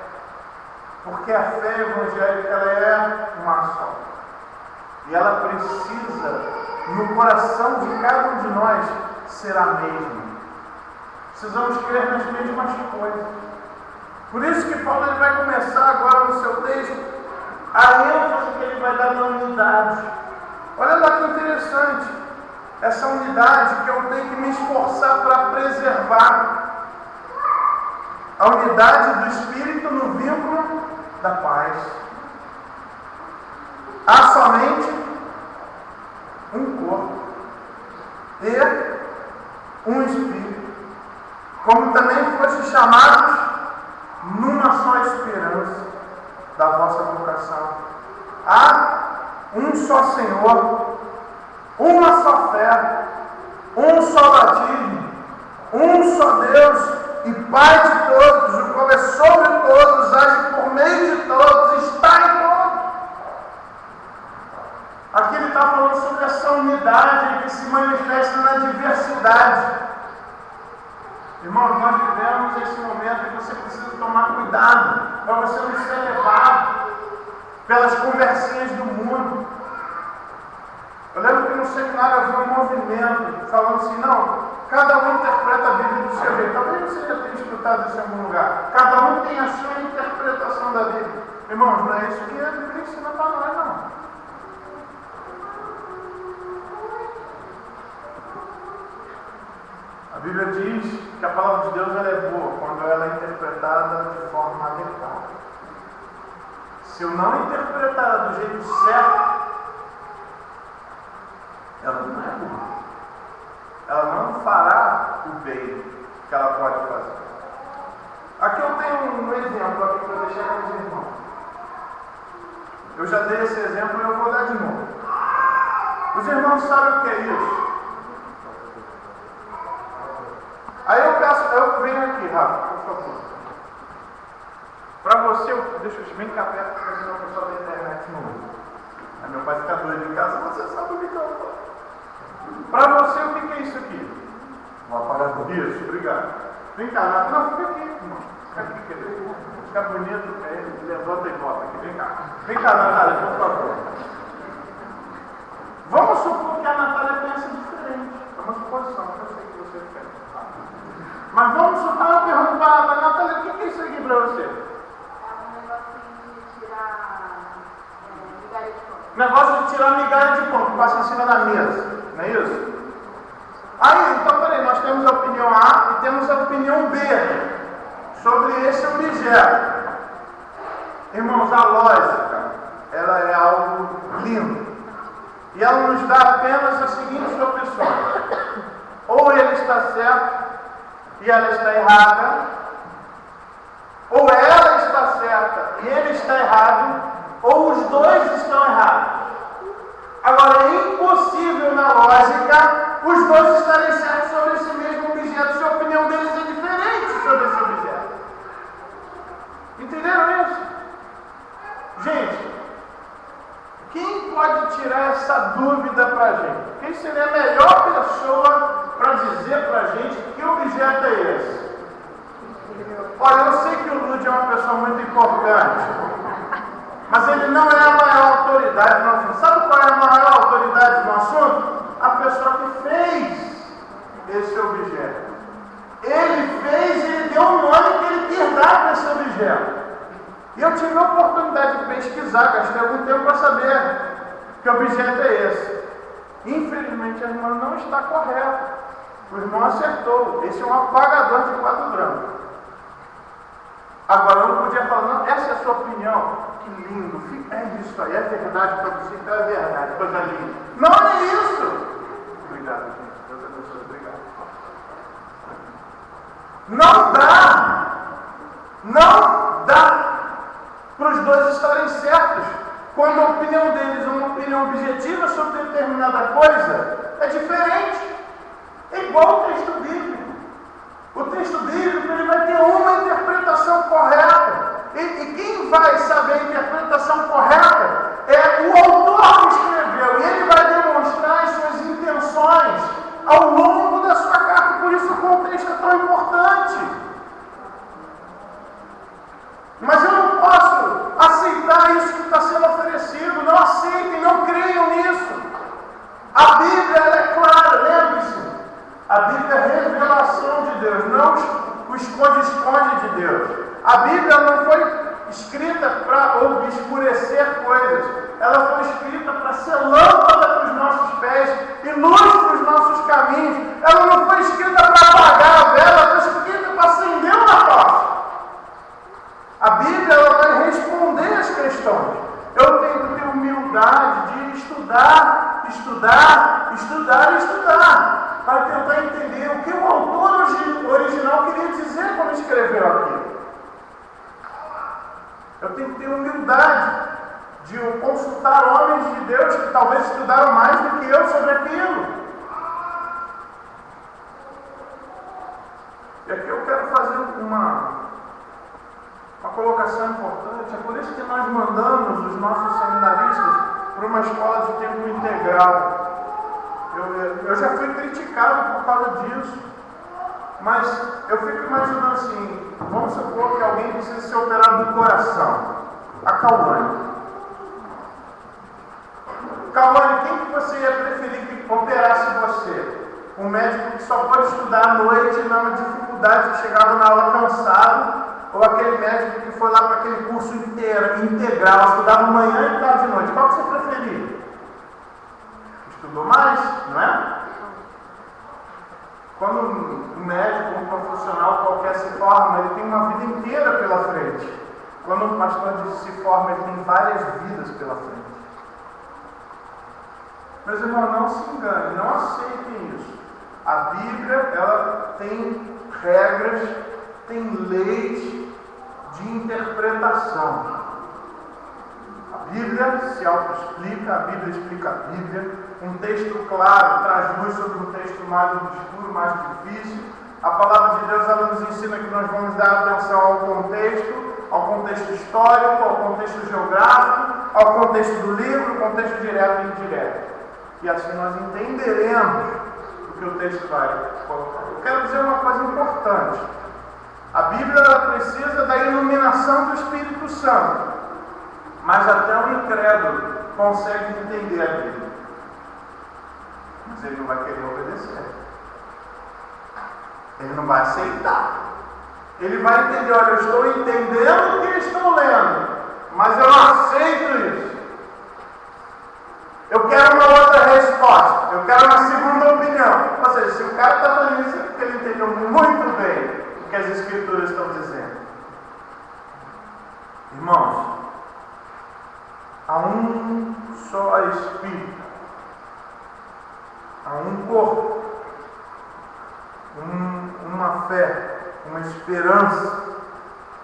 Porque a fé evangélica ela é uma só. E ela precisa, no coração de cada um de nós, ser a mesma. Precisamos crer nas mesmas coisas. Por isso que Paulo ele vai começar agora no seu texto a ênfase que ele vai dar na unidade. Olha lá que interessante. Essa unidade que eu tenho que me esforçar para preservar. A unidade do Espírito no vínculo da paz. Há somente um corpo e um Espírito, como também foste chamados numa só esperança da vossa vocação. Há um só Senhor, uma só fé, um só batismo, um só Deus e Pai de todos, o qual é sobre todos, age por meio de todos, está em todos. Aqui ele está falando sobre essa unidade que se manifesta na diversidade. Irmãos, nós vivemos esse momento que você precisa tomar cuidado para você não ser levado pelas conversinhas do mundo. Eu lembro que no seminário havia um movimento falando assim, não, cada um interpreta a Bíblia do seu jeito. Talvez você já tenha escutado isso em algum lugar. Cada um tem a sua interpretação da Bíblia. Irmãos, não é isso que a Bíblia ensina para nós, não. A Bíblia diz que a palavra de Deus ela é boa quando ela é interpretada de forma adequada. Se eu não interpretar do jeito certo, ela não é boa. Ela não fará o bem que ela pode fazer. Aqui eu tenho um exemplo aqui para deixar com os irmãos. Eu já dei esse exemplo e eu vou dar de novo. Os irmãos sabem o que é isso? Aí eu venho aqui, Rafa, por favor. Para você, deixa eu bem cá perto, porque senão o pessoal da internet não usa. Aí meu pai fica doido em casa, você sabe o que eu falo. Para você, o que é isso aqui? Um apagador. Isso, obrigado. Vem cá, Nath. Não, fica aqui, irmão. Fica aqui, querido. Fica bonito, levanta e bota aqui. Vem cá. Vem cá, Natália, por favor. Vamos supor que a Natália pensa diferente. É uma suposição, eu sei que você pensa. Mas vamos supor, eu pergunto para a Natália, o que é isso aqui para você? É um negocinho de tirar migalha de pão. Negócio de tirar migalha de pão, que passa em cima da mesa. Não é isso? Aí, então, peraí, nós temos a opinião A e temos a opinião B sobre esse objeto. Irmãos, a lógica, ela é algo lindo. E ela nos dá apenas as seguintes opções. Ou ele está certo e ela está errada, ou ela está certa e ele está errado, ou os dois estão errados. Agora, é impossível na lógica os dois estarem certos sobre esse mesmo objeto se a opinião deles é diferente sobre esse objeto. Entenderam isso? Gente, quem pode tirar essa dúvida para a gente? Quem seria a melhor pessoa para dizer para a gente que objeto é esse? Olha, eu sei que o Lúcio é uma pessoa muito importante, mas ele não é a maior autoridade no assunto. Sabe qual é a maior autoridade no assunto? A pessoa que fez esse objeto. Ele fez, ele deu um nome que ele quis dar para esse objeto. E eu tive a oportunidade de pesquisar, gastei algum tempo para saber que objeto é esse. Infelizmente a irmã não está correta. O irmão acertou. Esse é um apagador de quadro branco. Agora eu não podia falar, não, essa é a sua opinião. Que lindo, é isso aí, é verdade para você, então é verdade, coisa linda. Não é isso! Obrigado, gente. Deus abençoe, obrigado. Não dá para os dois estarem certos. Quando a opinião deles é uma opinião objetiva sobre determinada coisa, é diferente. É igual ao texto bíblico. O texto bíblico ele vai ter uma interpretação correta. E quem vai saber a interpretação correta é o autor que escreveu. E ele vai demonstrar as suas intenções ao longo da sua carta. Por isso o contexto é tão A Bíblia não foi escrita para obscurecer coisas. Ela foi escrita para ser lâmpada para os nossos pés e luz para os nossos caminhos. Ela não foi escrita para apagar a vela, ela foi escrita para acender uma tocha. A Bíblia ela vai responder às questões. Eu tenho que ter humildade de estudar, para tentar entender o que o autor original queria dizer quando escreveu aquilo. Eu tenho que ter humildade de consultar homens de Deus que talvez estudaram mais do que eu sobre aquilo. E aqui eu quero fazer uma colocação importante. É por isso que nós mandamos os nossos seminaristas para uma escola de tempo integral. Eu já fui criticado por causa disso, mas eu fico imaginando assim, vamos supor que alguém precisa ser operado do coração. A Cauane. Cauane, quem que você ia preferir que operasse você? Um médico que só pode estudar à noite e na dificuldade que chegava na aula cansado, ou aquele médico que foi lá para aquele curso integral, estudava manhã e tarde de noite? Qual que você preferia? Estudou mais, não é? Quando um médico, um profissional qualquer se forma, ele tem uma vida inteira pela frente. Quando um pastor se forma, ele tem várias vidas pela frente. Meus irmãos, não se enganem, não aceitem isso. A Bíblia, ela tem regras, tem leis de interpretação. A Bíblia se auto-explica, a Bíblia explica a Bíblia. Um texto claro traz luz sobre um texto mais obscuro, mais difícil. A palavra de Deus ela nos ensina que nós vamos dar atenção ao contexto histórico, ao contexto geográfico, ao contexto do livro, ao contexto direto e indireto. E assim nós entenderemos o que o texto vai colocar. Eu quero dizer uma coisa importante. A Bíblia ela precisa da iluminação do Espírito Santo, mas até o incrédulo consegue entender a Bíblia. Mas ele não vai querer obedecer. Ele não vai aceitar. Ele vai entender, olha, eu estou entendendo o que estou lendo, mas eu não aceito isso. Eu quero uma outra resposta. Eu quero uma segunda opinião. Ou seja, se o cara está fazendo isso é porque ele entendeu muito bem o que as Escrituras estão dizendo. Irmãos, há um só Espírito, há um corpo, uma fé, uma esperança,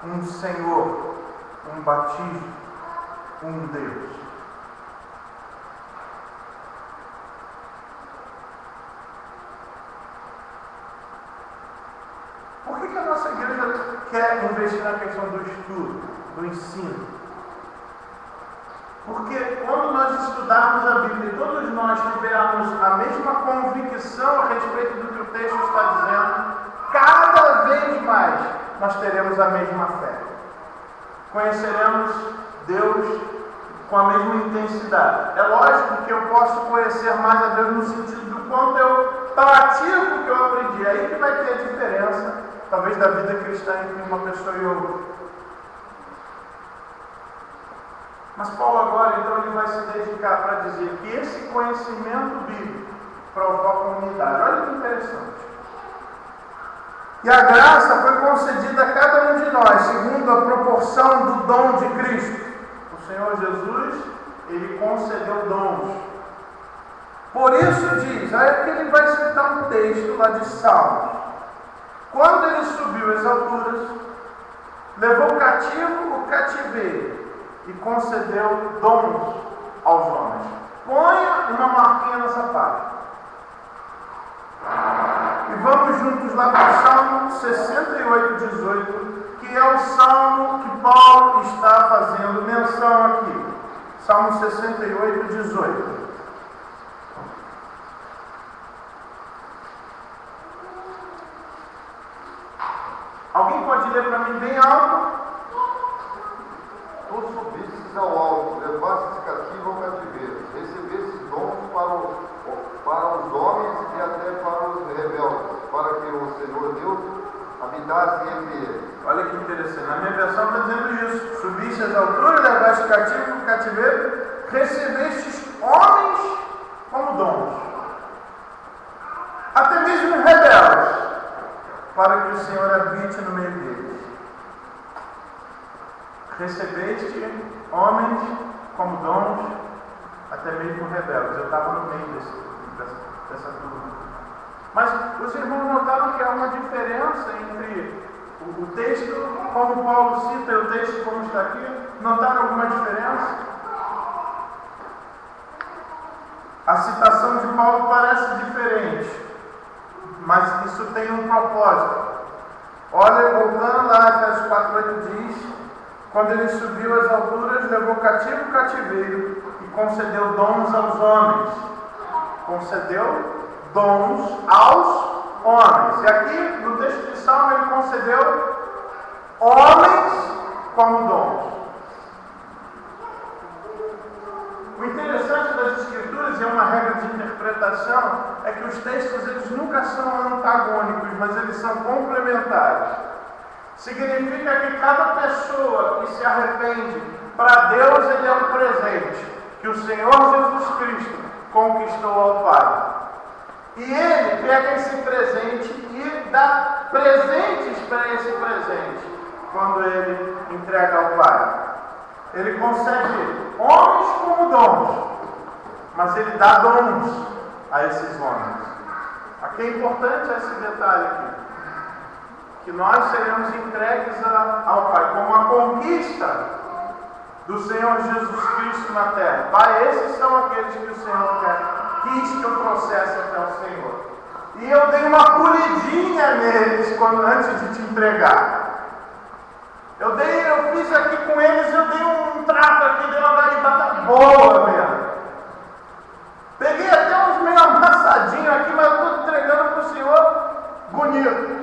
um Senhor, um batismo, um Deus. Por que a nossa igreja quer investir na questão do estudo, do ensino? Porque quando nós estudarmos a Bíblia e todos nós tivermos a mesma convicção a respeito do que o texto está dizendo, cada vez mais nós teremos a mesma fé. Conheceremos Deus com a mesma intensidade. É lógico que eu posso conhecer mais a Deus no sentido do quanto eu pratico o que eu aprendi. É aí que vai ter a diferença, talvez, da vida cristã entre uma pessoa e outra. Mas Paulo agora, então, ele vai se dedicar para dizer que esse conhecimento bíblico provoca unidade. Olha que interessante. E a graça foi concedida a cada um de nós, segundo a proporção do dom de Cristo. O Senhor Jesus, ele concedeu dons. Por isso diz, aí que ele vai citar um texto lá de Salmos. Quando ele subiu às alturas, levou cativo o cativeiro e concedeu dons aos homens. Ponha uma marquinha nessa página. E vamos juntos lá para o Salmo 68, 18, que é o salmo que Paulo está fazendo menção aqui. Salmo 68, 18. Alguém pode ler para mim bem alto? Tu subistes ao alto, levastes cativo ao cativeiro, recebestes dons para os homens e até para os rebeldes, para que o Senhor Deus habitasse entre eles. Olha que interessante. Na minha está dizendo isso. Subiste às alturas, levaste cativo o cativeiro, recebestes homens como dons, até mesmo rebeldes, para que o Senhor habite no meio deles. Recebeste homens como dons, até mesmo rebeldes. Eu estava no meio dessa turma. Mas os irmãos notaram que há uma diferença entre o texto, como Paulo cita, e o texto como está aqui. Notaram alguma diferença? A citação de Paulo parece diferente, mas isso tem um propósito. Olha, voltando lá, Efésios 4:8 diz: quando ele subiu às alturas, levou cativo o cativeiro e concedeu dons aos homens. Concedeu dons aos homens. E aqui, no texto de Salmo, ele concedeu homens como dons. O interessante das Escrituras, e é uma regra de interpretação, é que os textos eles nunca são antagônicos, mas eles são complementares. Significa que cada pessoa que se arrepende, para Deus ele é um presente que o Senhor Jesus Cristo conquistou ao Pai. E Ele pega esse presente e dá presentes para esse presente quando Ele entrega ao Pai. Ele concede homens como dons, mas Ele dá dons a esses homens. Aqui é importante esse detalhe aqui, que nós seremos entregues ao Pai, como a conquista do Senhor Jesus Cristo na terra. Pai, esses são aqueles que o Senhor quis que eu trouxesse até o Senhor. E eu dei uma pulidinha neles antes de te entregar. Eu fiz aqui com eles, eu dei um trato aqui, dei uma garibata boa mesmo. Peguei até uns meio amassadinhos aqui, mas eu estou entregando para o Senhor bonito.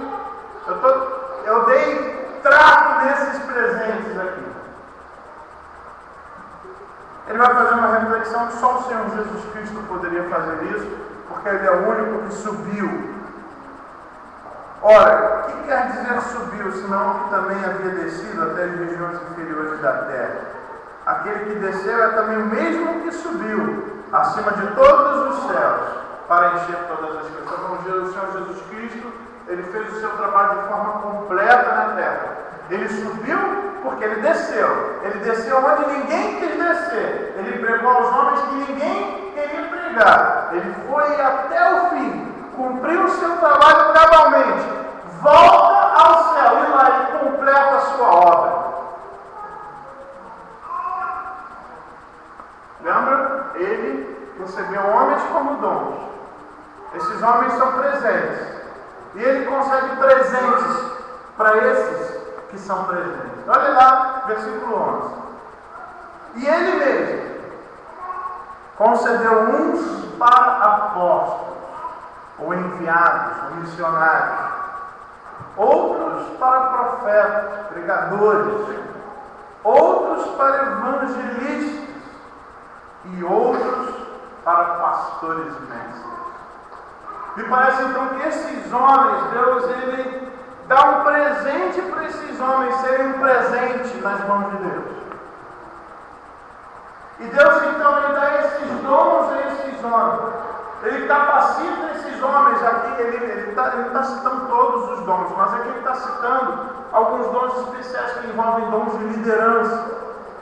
Eu dei trato nesses presentes aqui. Ele vai fazer uma reflexão que só o Senhor Jesus Cristo poderia fazer isso, porque Ele é o único que subiu. Ora, o que quer dizer subiu, senão que também havia descido até as regiões inferiores da terra? Aquele que desceu é também o mesmo que subiu acima de todos os céus para encher todas as coisas. Então, o Senhor Jesus Cristo, Ele fez o seu trabalho de forma completa na terra. Ele subiu porque Ele desceu. Ele desceu onde ninguém quis descer. Ele pregou aos homens que ninguém queria pregar. Ele foi até o fim. Cumpriu o seu trabalho cabalmente. Volta ao céu e lá Ele completa a sua obra. Lembra? Ele recebeu homens como dons. Esses homens são presentes. E Ele concede presentes para esses que são presentes. Olha lá, versículo 11. E Ele mesmo concedeu uns para apóstolos, ou enviados, ou missionários, outros para profetas, pregadores, outros para evangelistas e outros para pastores e mestres. Me parece então que esses homens, Deus, Ele dá um presente para esses homens serem um presente nas mãos de Deus. E Deus então Ele dá esses dons a esses homens. Ele capacita esses homens aqui, ele está citando todos os dons, mas aqui ele está citando alguns dons especiais que envolvem dons de liderança.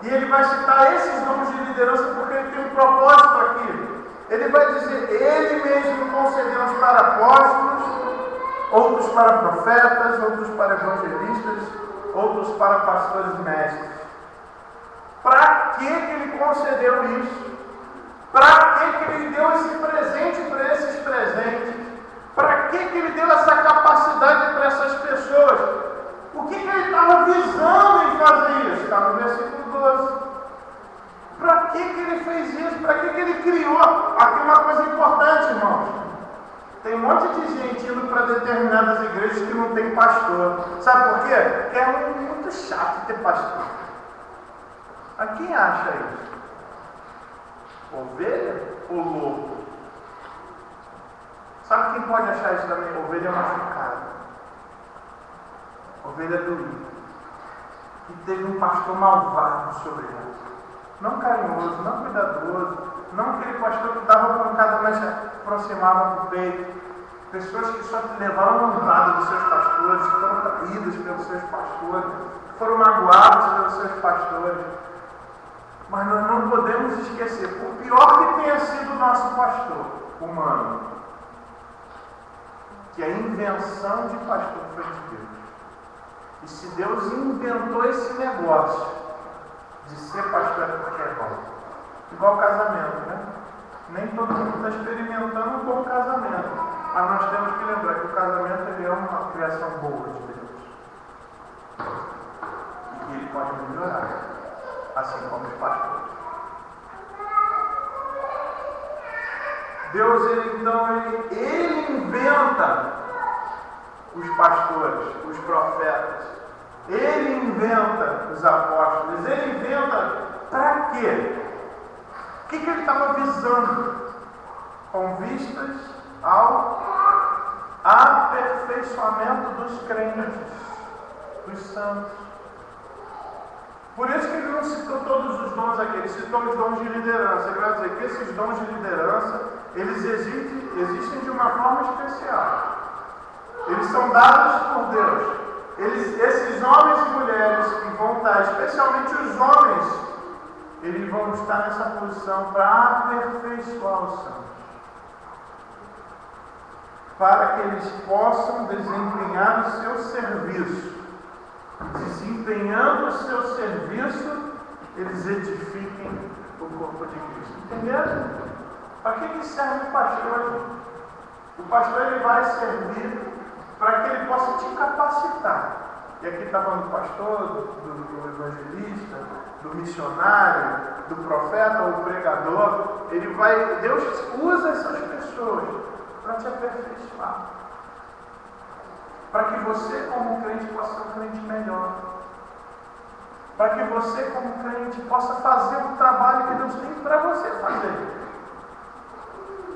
E ele vai citar esses dons de liderança porque ele tem um propósito aqui. Ele vai dizer, Ele mesmo concedeu uns para apóstolos, outros para profetas, outros para evangelistas, outros para pastores e mestres. Para que Ele concedeu isso? Para que Ele deu esse presente para esses presentes? Para que Ele deu essa capacidade para essas pessoas? O que Ele estava visando em fazer isso? Está no versículo 12. Para que Ele fez isso? Para que Ele criou? Aqui uma coisa importante, irmãos. Tem um monte de gente indo para determinadas igrejas que não tem pastor. Sabe por quê? Porque é muito chato ter pastor. A quem acha isso? Ovelha ou lobo? Sabe quem pode achar isso também? Ovelha machucada. Ovelha doída. e teve um pastor malvado sobre ela. Não carinhoso, não cuidadoso, não aquele pastor que dava pancada, mas se aproximava do peito. Pessoas que só levaram honrada dos seus pastores, que foram traídas pelos seus pastores, que foram magoadas pelos seus pastores. Mas nós não podemos esquecer, por pior que tenha sido o nosso pastor humano, que a invenção de pastor foi de Deus. E se Deus inventou esse negócio de ser pastor é porque é bom. Igual casamento, né? Nem todo mundo está experimentando um bom casamento. Mas nós temos que lembrar que o casamento ele é uma criação boa de Deus. E que ele pode melhorar, assim como os pastores. Deus, ele inventa os pastores, os profetas. Ele inventa os apóstolos. Ele inventa para quê? O que ele estava visando? Com vistas ao aperfeiçoamento dos crentes, dos santos. Por isso que ele não citou todos os dons aqui, ele citou os dons de liderança. Ele vai dizer que esses dons de liderança, eles existem de uma forma especial. Eles são dados por Deus. Esses homens e mulheres que vão estar, especialmente os homens, eles vão estar nessa posição para aperfeiçoar os santos. Para que eles possam desempenhar o seu serviço. Desempenhando o seu serviço, eles edifiquem o corpo de Cristo. Entenderam? Para que serve o pastor? O pastor ele vai servir para que ele possa te capacitar. E aqui está falando do pastor, do evangelista, do missionário, do profeta ou pregador. Deus usa essas pessoas para te aperfeiçoar. Para que você, como crente, possa ser um crente melhor. Para que você, como crente, possa fazer o trabalho que Deus tem para você fazer.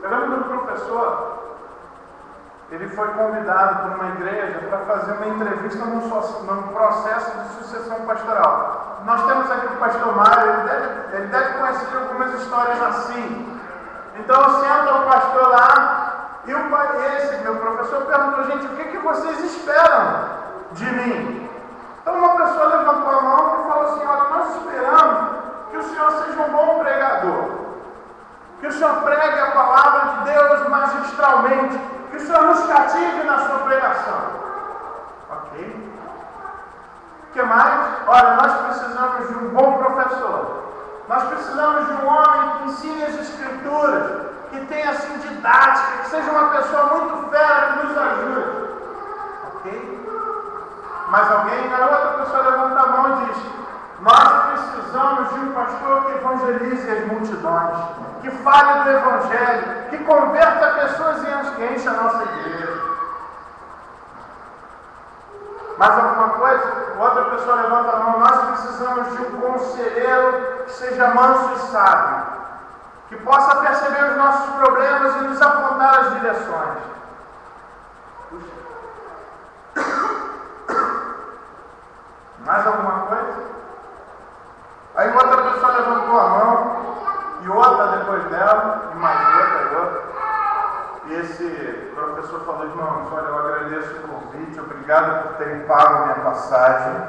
Eu lembro do professor, ele foi convidado por uma igreja para fazer uma entrevista num processo de sucessão pastoral. Nós temos aqui o pastor Mário, ele deve conhecer algumas histórias assim. Então senta o pastor lá, e esse meu professor perguntou: gente, o que vocês esperam de mim? Então uma pessoa levantou a mão e falou assim: olha, nós esperamos que o senhor seja um bom pregador, que o senhor pregue a palavra de Deus magistralmente, que o senhor nos cative na sua pregação. Ok? O que mais? Olha, nós precisamos de um bom professor. Nós precisamos de um homem que ensine as escrituras, que tenha assim didática, que seja uma pessoa muito fera, que nos ajude. Ok? Mas alguém, a outra pessoa levanta a mão e diz: nós precisamos de um pastor que evangelize as multidões, que fale do evangelho, que converta pessoas e enche a nossa igreja. Mais alguma coisa? Outra pessoa levanta a mão: nós precisamos de um conselheiro que seja manso e sábio, que possa perceber os nossos problemas e nos apontar as direções. Mais alguma coisa? Aí outra pessoa levantou a mão, e outra depois dela, e mais outra e outra. E esse professor falou: irmãos, olha, eu agradeço o convite, obrigado por terem pago a minha passagem,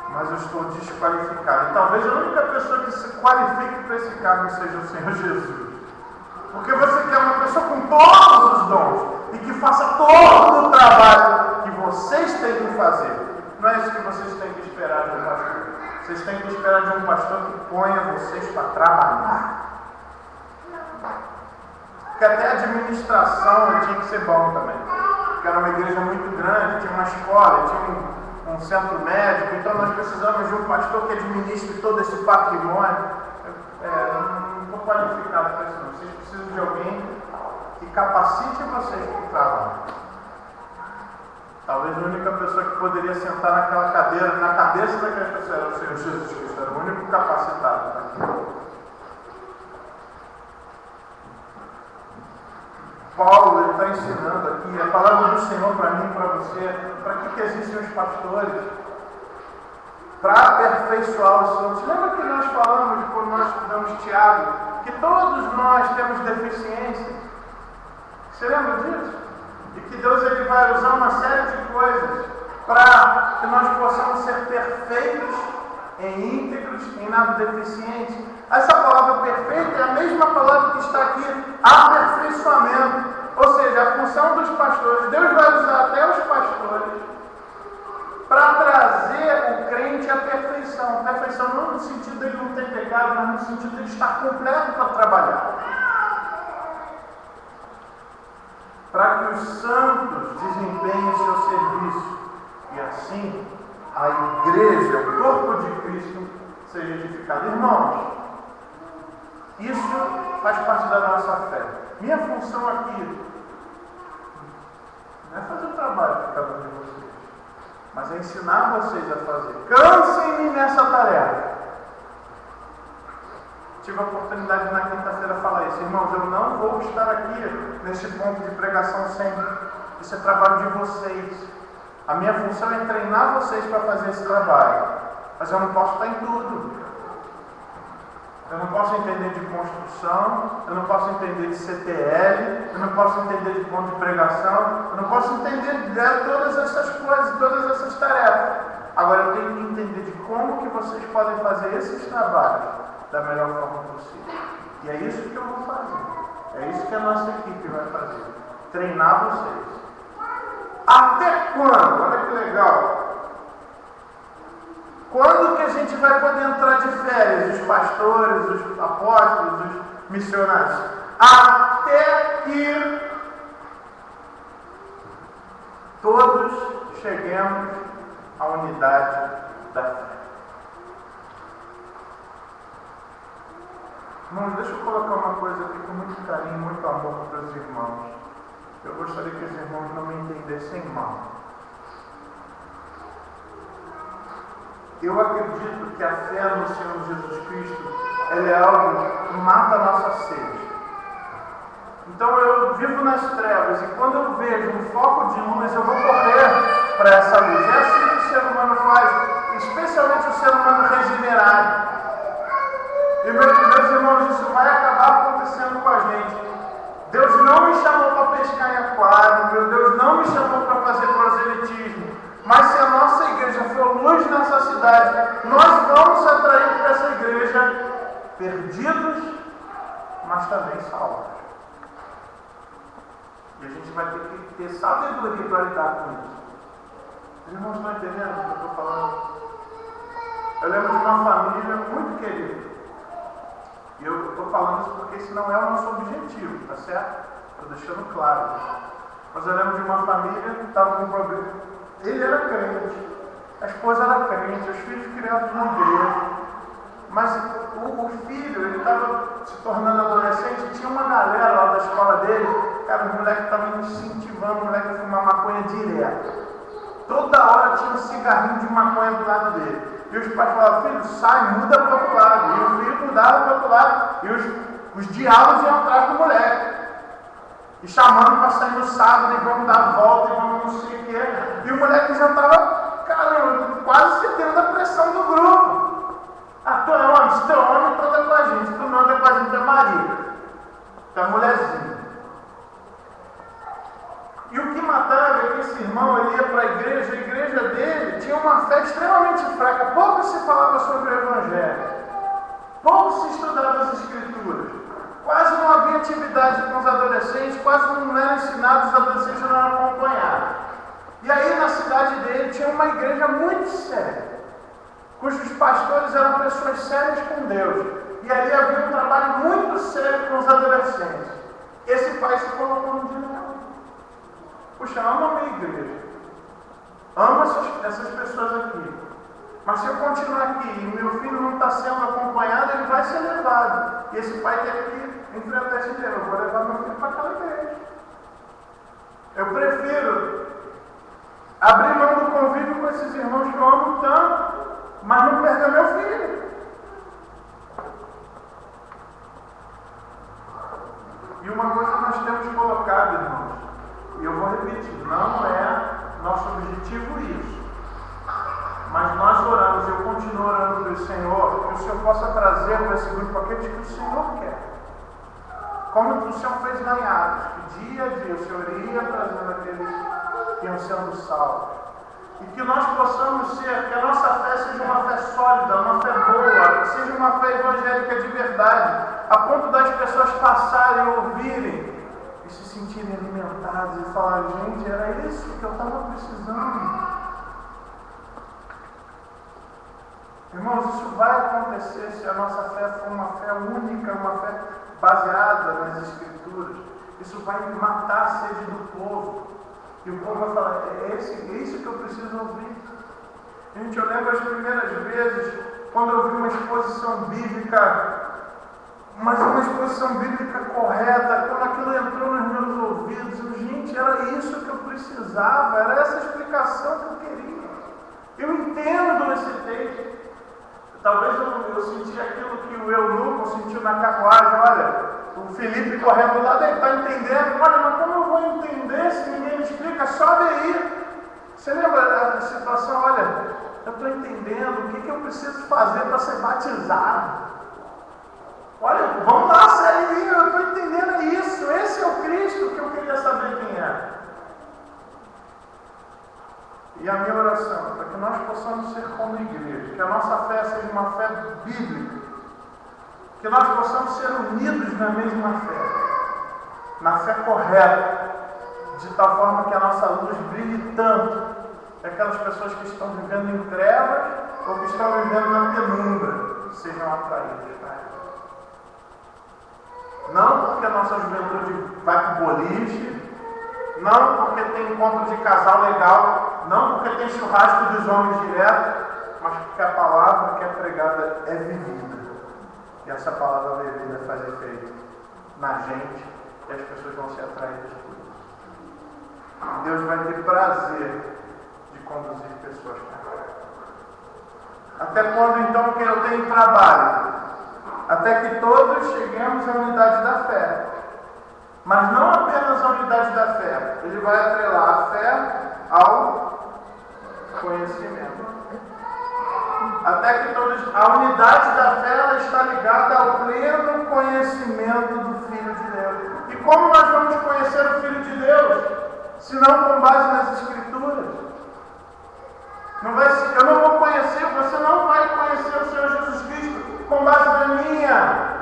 mas eu estou desqualificado. E talvez a única pessoa que se qualifique para esse cargo seja o Senhor Jesus. Porque você quer uma pessoa com todos os dons e que faça todo o trabalho que vocês têm que fazer. Não é isso que vocês têm que esperar de um pastor. Vocês têm que esperar de um pastor que ponha vocês para trabalhar. Porque até a administração tinha que ser bom também. Porque era uma igreja muito grande, tinha uma escola, tinha um centro médico, então nós precisamos de um pastor que administre todo esse patrimônio. Não estou qualificado para isso não. Vocês precisam de alguém que capacite vocês para o trabalho. Talvez a única pessoa que poderia sentar naquela cadeira, na cabeça daquela pessoa, era o Senhor Jesus Cristo, era o único capacitado para aquilo. Paulo está ensinando aqui, a palavra do Senhor para mim e para você, para que existem os pastores? para aperfeiçoar os santos. Lembra que nós falamos, quando nós estudamos Tiago, que todos nós temos deficiências? Você lembra disso? E que Deus ele vai usar uma série de coisas para que nós possamos ser perfeitos, íntegros, em nada deficientes. Essa palavra perfeita é a mesma palavra que está aqui, aperfeiçoamento. Ou seja, a função dos pastores, Deus vai usar até os pastores para trazer o crente à perfeição. Perfeição não no sentido de ele não ter pecado, mas no sentido de ele estar completo para trabalhar. Para que os santos desempenhem o seu serviço. E assim, a igreja, o corpo de Cristo, seja edificado. Irmãos, isso faz parte da nossa fé. Minha função aqui não é fazer o trabalho de cada um de vocês, mas é ensinar vocês a fazer. Cansem-me nessa tarefa. Tive a oportunidade na quinta-feira de falar isso. Irmãos, eu não vou estar aqui neste ponto de pregação sempre. Isso é trabalho de vocês. A minha função é treinar vocês para fazer esse trabalho. Mas eu não posso estar em tudo. Eu não posso entender de construção, eu não posso entender de CTL, eu não posso entender de ponto de pregação, eu não posso entender de todas essas coisas, todas essas tarefas. Agora eu tenho que entender de como que vocês podem fazer esses trabalhos da melhor forma possível. E é isso que eu vou fazer. É isso que a nossa equipe vai fazer. Treinar vocês. Até quando? Olha que legal. Quando que a gente vai poder entrar de férias? Os pastores, os apóstolos, os missionários? Até que todos cheguemos à unidade da fé. Irmãos, deixa eu colocar uma coisa aqui com muito carinho, muito amor para os irmãos. Eu gostaria que os irmãos não me entendessem mal. Eu acredito que a fé no Senhor Jesus Cristo ela é algo que mata a nossa sede. Então eu vivo nas trevas e quando eu vejo um foco de luz, eu vou correr para essa luz. É assim que o ser humano faz, especialmente o ser humano regenerado. E meus irmãos, isso vai acabar acontecendo com a gente. Deus não me chamou para pescar em aquário, meu Deus não me chamou para fazer proselitismo. Mas se a nossa igreja for luz nessa cidade, nós vamos atrair para essa igreja perdidos, mas também salvos. E a gente vai ter que ter sabedoria para lidar com isso. Os irmãos estão entendendo o que eu estou falando? Eu lembro de uma família muito querida. E eu estou falando isso porque esse não é o nosso objetivo, tá certo? Estou deixando claro. Mas eu lembro de uma família que estava com um problema. Ele era crente, a esposa era crente, os filhos criados na igreja. Mas o filho, ele estava se tornando adolescente e tinha uma galera lá da escola dele, cara, os moleques estavam incentivando o moleque a fumar maconha direto. Toda hora tinha um cigarrinho de maconha do lado dele. E os pais falavam, filho, sai, muda para o outro lado. E o filho mudava para o outro lado. E os diabos iam atrás do moleque. E chamando para sair no sábado, e vamos dar volta, e vamos não sei o quê. E o moleque já estava, caramba, quase sentindo a pressão do grupo. Ah, tu é homem, se tu é homem, tu anda com a gente. Se tu não anda com a gente, é marido. Tu é mulherzinha. E o que matava é que esse irmão ele ia para a igreja dele tinha uma fé extremamente fraca. Pouco se falava sobre o Evangelho. Pouco se estudava as Escrituras. Quase não havia atividade com os adolescentes, quase não eram ensinados, os adolescentes não eram acompanhados. E aí na cidade dele tinha uma igreja muito séria, cujos pastores eram pessoas sérias com Deus. E ali havia um trabalho muito sério com os adolescentes. Esse pai se colocou no dilema. Puxa, ama a minha igreja. Ama essas pessoas aqui. Mas se eu continuar aqui e meu filho não está sendo acompanhado, ele vai ser levado. E esse pai tem que enfrentar esse dilema. Eu vou levar meu filho para aquela igreja. Eu prefiro abrir mão do convívio com esses irmãos que eu amo tanto, mas não perder meu filho. E uma coisa nós temos colocado, irmãos, e eu vou repetir, não é nosso objetivo isso. Mas nós oramos, eu nesse grupo aqueles que o Senhor quer. Como o Senhor fez lá em Atos, que dia a dia o Senhor ia trazendo aqueles que iam sendo salvos. E que nós possamos ser, que a nossa fé seja uma fé sólida, uma fé boa, que seja uma fé evangélica de verdade, a ponto das pessoas passarem, ouvirem e se sentirem alimentadas e falar: gente, era isso que eu estava precisando. Irmãos, isso vai acontecer se a nossa fé for uma fé única, uma fé baseada nas Escrituras. Isso vai matar a sede do povo. E o povo vai falar: é isso que eu preciso ouvir. Gente, eu lembro as primeiras vezes, quando eu vi uma exposição bíblica, mas uma exposição bíblica correta, quando aquilo entrou nos meus ouvidos, gente, era isso que eu precisava, era essa explicação que eu queria. Eu entendo esse texto. Talvez eu senti aquilo que o eunuco sentiu na carruagem. Olha, o Felipe correndo lá, ele está entendendo. Olha, mas como eu vou entender se ninguém me explica? Sobe aí. Você lembra da situação? Olha, eu estou entendendo o que eu preciso fazer para ser batizado. Olha, vamos lá, segue aí, eu estou entendendo isso. Esse é o Cristo que eu queria saber quem é. E a minha oração é para que nós possamos ser como igreja, que a nossa fé seja uma fé bíblica, que nós possamos ser unidos na mesma fé, na fé correta, de tal forma que a nossa luz brilhe tanto, que aquelas pessoas que estão vivendo em trevas ou que estão vivendo na penumbra sejam atraídas para ela. Não porque a nossa juventude vai para o boliche, não porque tem encontro de casal legal, não porque tem churrasco dos homens direto, mas porque a palavra que é pregada é vivida. E essa palavra vivida faz efeito na gente e as pessoas vão ser atraídas por isso. Deus vai ter prazer de conduzir pessoas para cá. Até quando então que eu tenho trabalho? Até que todos cheguemos à unidade da fé. Mas não apenas a unidade da fé. Ele vai atrelar a fé ao conhecimento. Até que todos... A unidade da fé ela está ligada ao pleno conhecimento do Filho de Deus. E como nós vamos conhecer o Filho de Deus? Se não com base nas Escrituras. Eu não vou conhecer, você não vai conhecer o Senhor Jesus Cristo com base na minha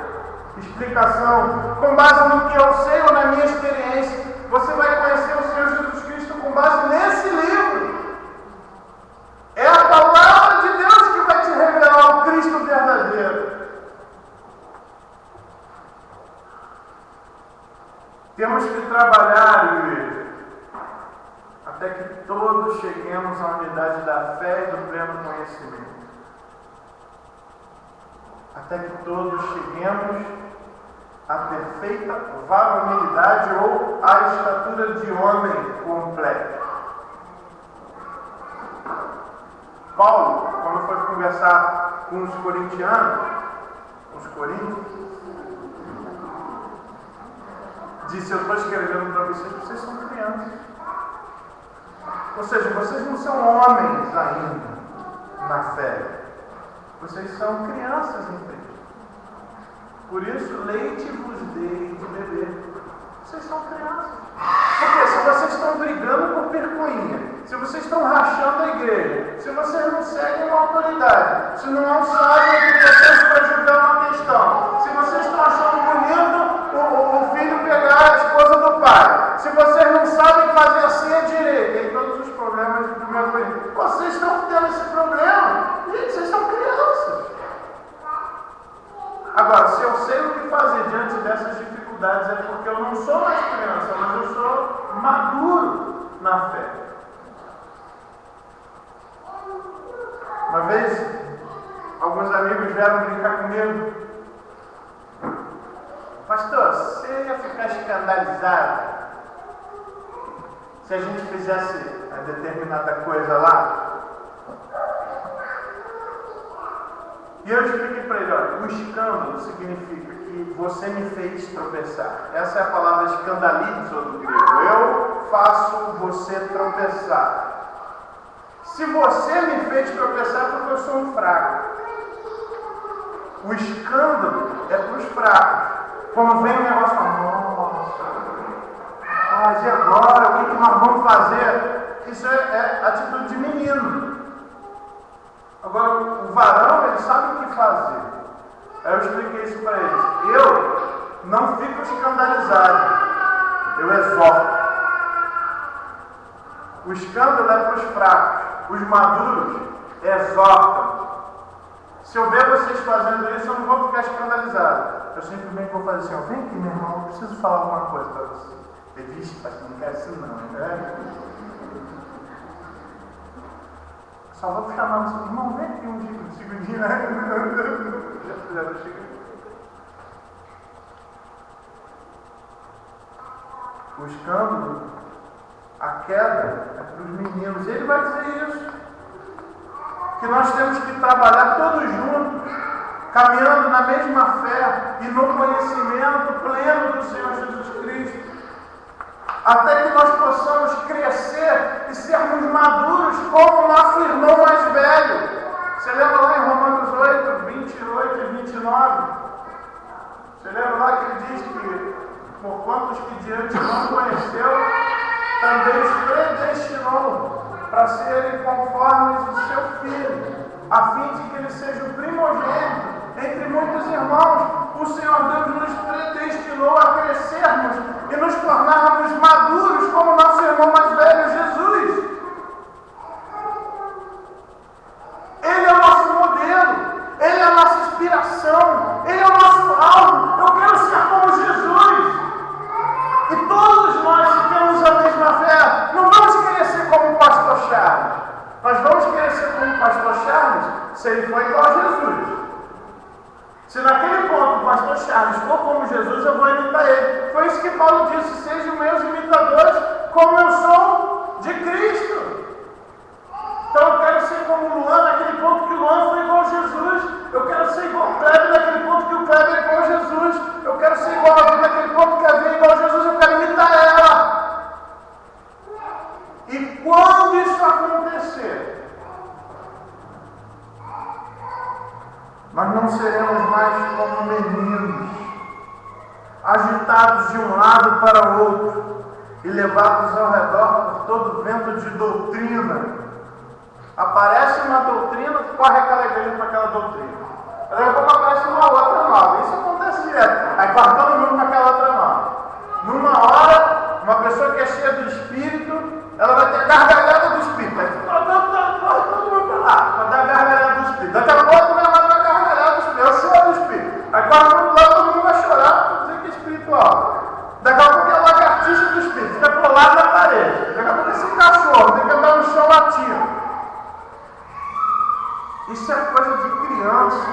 explicação, com base no que eu sei ou na minha experiência. Você vai conhecer o Senhor Jesus Cristo com base nesse livro. É a palavra de Deus que vai te revelar o Cristo verdadeiro. Temos que trabalhar, igreja, até que todos cheguemos à unidade da fé e do pleno conhecimento. Até que todos cheguemos à perfeita varonilidade ou à estatura de homem completo. Paulo, quando foi conversar com os corintianos, disse: eu estou escrevendo para vocês são crianças. Ou seja, vocês não são homens ainda na fé. Vocês são crianças em Cristo. Por isso, leite vos dei de beber. Vocês são crianças. Porque se vocês estão brigando por picuinha, se vocês estão rachando a igreja, se vocês não seguem uma autoridade, se não sabem o processo para julgar uma questão, se vocês estão achando bonito o filho pegar a esposa do pai, se vocês não sabem fazer assim a direita, tem todos os problemas do meu filho. Vocês estão tendo esse problema. Gente, vocês são crianças. Agora, se eu sei o que fazer diante dessas dificuldades, é porque eu não sou mais criança, mas eu sou maduro na fé. Uma vez, alguns amigos vieram brincar comigo. Pastor, você ia ficar escandalizado se a gente fizesse a determinada coisa lá? E eu expliquei para ele: olha, o escândalo significa que você me fez tropeçar. Essa é a palavra escandalizo do grego. Eu faço você tropeçar. Se você me fez tropeçar, é porque eu sou um fraco. O escândalo é para os fracos. Quando vem o negócio, nossa, mas e agora? O que nós vamos fazer? Isso é atitude de menino. Agora, o varão, ele sabe o que fazer. Aí eu expliquei isso para eles. Eu não fico escandalizado. Eu exorto. O escândalo é para os fracos. Os maduros exortam. Se eu ver vocês fazendo isso, eu não vou ficar escandalizado. Eu simplesmente vou fazer assim, ó, vem aqui, meu irmão, eu preciso falar alguma coisa para você. Ele diz, pastor, não quer isso não, né? Só vou chamar você, irmão, vem aqui um segundinho, né? Já chega. O escândalo, a queda é para os meninos. Ele vai dizer isso. Que nós temos que trabalhar todos juntos, caminhando na mesma fé e no conhecimento pleno do Senhor Jesus Cristo, até que nós possamos crescer e sermos maduros como o nosso irmão mais velho. Você lembra lá em Romanos 8, 28 e 29? Você lembra lá que ele diz que, por quantos que de antemão conheceu, também os predestinou para serem conformes do seu Filho, a fim de que ele seja o primogênito entre muitos irmãos. O Senhor Deus nos predestinou a crescermos e nos tornarmos maduros como nosso irmão mais velho, Jesus. Ele é o nosso modelo, Ele é a nossa inspiração, Ele é o nosso alvo. Eu quero ser como Jesus. E todos nós que temos a mesma fé, não vamos querer ser como o pastor Charles. Nós vamos querer ser como o pastor Charles se ele for igual a Jesus. Se naquele ponto o pastor Charles for como Jesus, eu vou imitar ele. Foi isso que Paulo disse, sejam meus imitadores, como eu sou de Cristo. Então eu quero ser como o Luan, naquele ponto que o Luan foi igual a Jesus. Eu quero ser igual ao Kleber, naquele ponto que o Kleber é igual a Jesus. Eu quero ser igual a Vê, naquele ponto que a Vê é igual a Jesus. Eu quero imitar ela. E quando isso acontecer, nós não seremos mais como meninos, agitados de um lado para o outro e levados ao redor por todo vento de doutrina. Aparece uma doutrina, corre aquela igreja para aquela doutrina. Daqui a pouco aparece uma outra nova. Isso acontece direto. Aí corre todo mundo para aquela outra nova. Numa hora, uma pessoa que é cheia do Espírito, ela vai ter a gargalhada do Espírito. Aí corre todo mundo para lá, para dar a gargalhada do Espírito. Daqui a pouco não é mais uma gargalhada do Espírito, é o choro do Espírito. Aí corre todo mundo lá, todo mundo vai chorar, para dizer que é espiritual. Daqui a pouco é a lagartixa do Espírito, fica colado na parede. Daqui a pouco é esse cachorro, tem que andar no chão latindo. Isso é coisa de criança,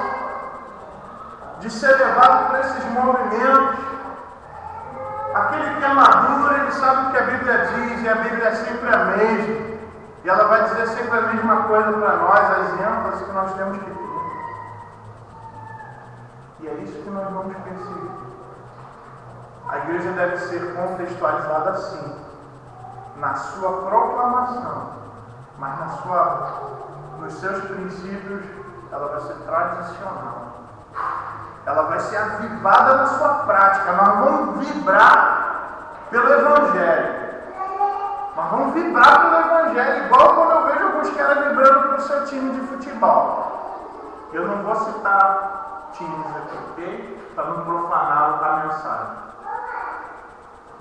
de ser levado por esses movimentos. Aquele que é maduro, ele sabe o que a Bíblia diz, e a Bíblia é sempre a mesma. E ela vai dizer sempre a mesma coisa para nós, as ênfases que nós temos que ter. E é isso que nós vamos perseguir. A igreja deve ser contextualizada assim, na sua proclamação, mas nos seus princípios, ela vai ser tradicional. Ela vai ser avivada na sua prática. Nós vamos vibrar pelo Evangelho. Nós vamos vibrar pelo Evangelho, igual quando eu vejo alguns caras vibrando pelo seu time de futebol. Eu não vou citar times aqui, ok? Para não profanar a mensagem.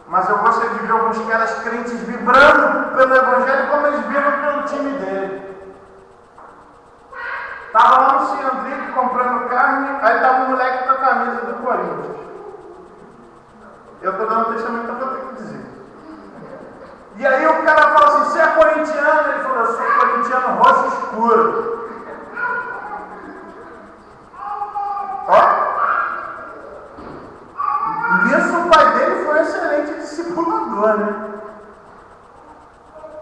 Mas eu gostaria de ver alguns caras crentes vibrando pelo Evangelho como eles vibram pelo time dele. Estava lá no Ciandrique comprando carne, aí estava um moleque com a camisa do Corinthians. Eu estou dando testemunho, então eu tenho que dizer. E aí o cara fala assim, você é corintiano? Ele falou, eu sou corintiano roxo escuro. Ó. Nisso o pai dele foi um excelente discipulador, né?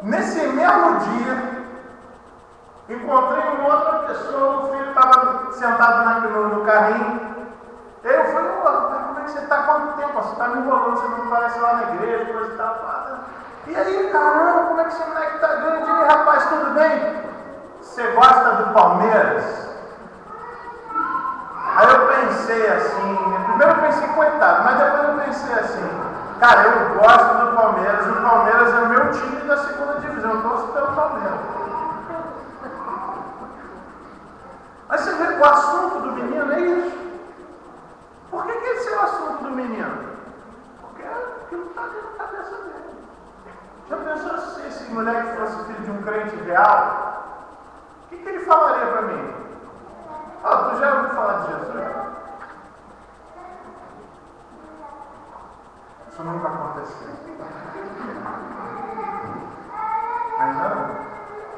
Nesse mesmo dia, encontrei uma outra pessoa, o filho estava sentado no carrinho. Eu falei, como é que você está? Quanto tempo? Você está me enrolando, você não aparece lá na igreja, coisa e tal. E aí, caramba, como é que esse moleque está grande? E aí, rapaz, tudo bem? Você gosta do Palmeiras? Aí eu pensei assim, né? Primeiro eu pensei, coitado, mas depois eu pensei assim, cara, eu gosto do Palmeiras, o Palmeiras é o meu time da segunda divisão, eu torço pelo Palmeiras. Mas você vê, o assunto do menino é isso. Por que esse é o assunto do menino? Porque aquilo está dentro da cabeça dele. Já pensou se esse moleque fosse filho de um crente real? O que ele falaria para mim? Tu já ouviu falar de Jesus? Isso nunca aconteceu. Mas não,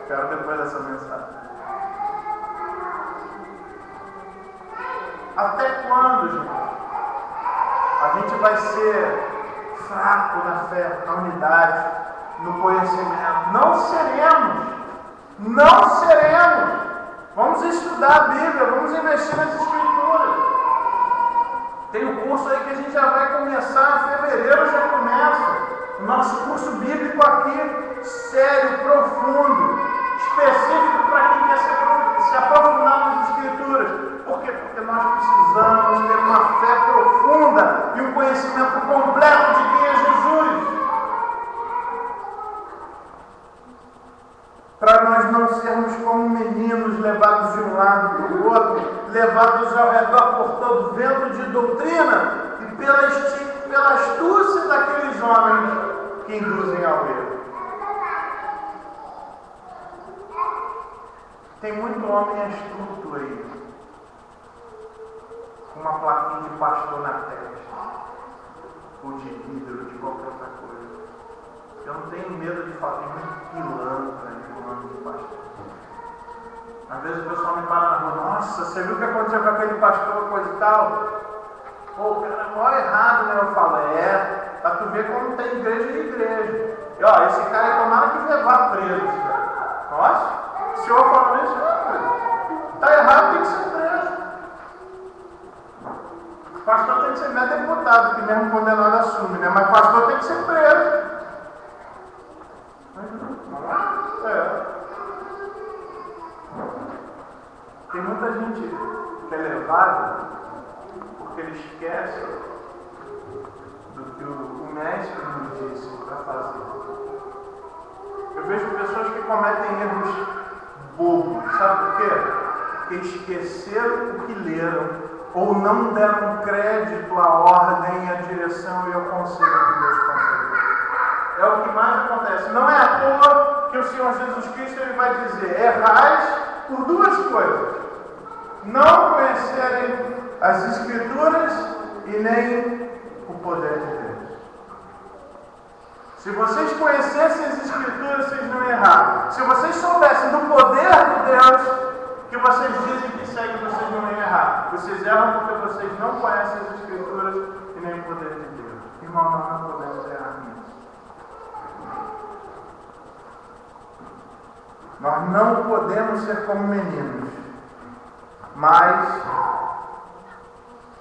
quero depois dessa mensagem. Até quando, gente? A gente vai ser fraco na fé, na unidade, no conhecimento. Não seremos. Não seremos. Vamos estudar a Bíblia, vamos investir nas Escrituras. Tem um curso aí que a gente já vai começar, em fevereiro já começa. O nosso curso bíblico aqui, sério, profundo, específico para quem quer se aprofundar nas Escrituras. Por quê? Porque nós precisamos ter uma fé profunda e um conhecimento completo de quem é Jesus. Para nós não sermos como meninos levados de um lado para o outro, levados ao redor por todo vento de doutrina e pela astúcia daqueles homens que induzem ao erro. Tem muito homem astuto aí, com uma plaquinha de pastor na testa, ou de líder, ou de qualquer outra coisa. Eu não tenho medo de falar, tem muito pilantra aí com o nome de pastor. Às vezes o pessoal me para na rua, nossa, você viu o que aconteceu com aquele pastor, coisa e tal? Pô, o cara é mó errado, né? Eu falo, pra tu ver como tem igreja e igreja. E ó, esse cara aí tomara que levar preso. Nossa, o senhor falando isso, tá errado, tem que ser preso. Pastor tem que ser, não é deputado, que mesmo condenado assume, né? Mas pastor tem que ser preso. Tem muita gente que é levada porque ele esquece do que o mestre nos disse para fazer. Eu vejo pessoas que cometem erros bobos, sabe por quê? Porque esqueceram o que leram ou não deram crédito à ordem, à direção e ao conselho que Deus concedeu. É o que mais acontece. Não é à toa que o Senhor Jesus Cristo ele vai dizer: errais por duas coisas. Não conhecerem as Escrituras e nem o poder de Deus. Se vocês conhecessem as Escrituras, vocês não iam errar. Se vocês soubessem do poder de Deus que vocês dizem que seguem, vocês não iam errar. Vocês erram porque vocês não conhecem as Escrituras e nem o poder de Deus. Irmão, nós não podemos errar nisso. Nós não podemos ser como meninos, mas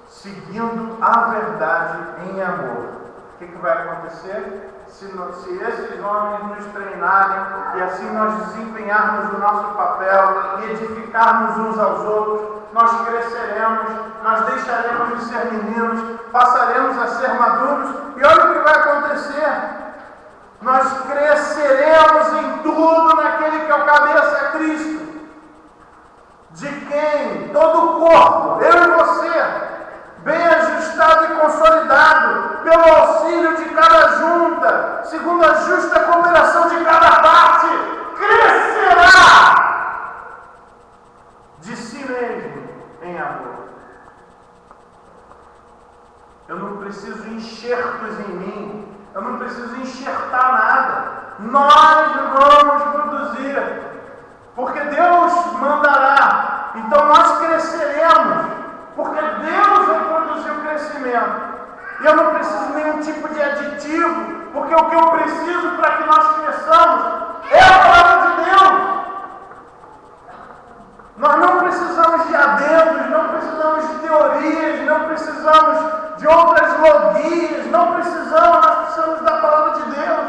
seguindo a verdade em amor. O que vai acontecer? Se esses homens nos treinarem e assim nós desempenharmos o nosso papel e edificarmos uns aos outros, nós cresceremos, nós deixaremos de ser meninos, passaremos a ser maduros e olha o que vai acontecer. Nós cresceremos em tudo naquele que é o cabeça, Cristo. De quem todo o corpo, eu e você, bem ajustado e consolidado, pelo auxílio de cada junta, segundo a justa cooperação de cada parte, crescerá de si mesmo em amor. Eu não preciso enxertos em mim, eu não preciso enxertar nada. Nós vamos produzir, porque Deus mandará. Então nós cresceremos, porque Deus vai produzir o crescimento. E eu não preciso de nenhum tipo de aditivo, porque o que eu preciso para que nós cresçamos é a palavra de Deus. Nós não precisamos de adendos, não precisamos de teorias, não precisamos de outras logias, nós precisamos da palavra de Deus.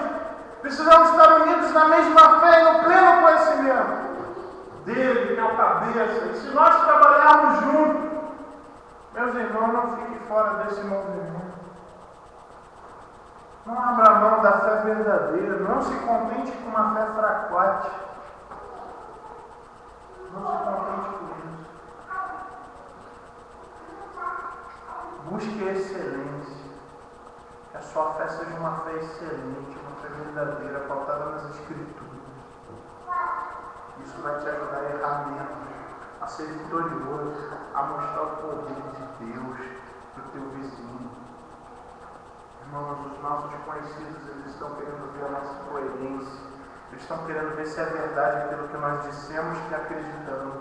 Precisamos estar unidos na mesma fé e no pleno conhecimento dele, que é o cabeça. E se nós trabalharmos juntos, meus irmãos, verdadeira. Não se contente com uma fé fracote. Não se contente com isso. Busque a excelência. Que a sua fé seja uma fé excelente, uma fé verdadeira, pautada nas Escrituras. Isso vai te ajudar a errar menos, a ser vitorioso, a mostrar o poder de Deus para o teu vizinho. Irmãos, os nossos conhecidos, eles estão querendo ver a nossa coerência. Eles estão querendo ver se é verdade aquilo que nós dissemos que acreditamos.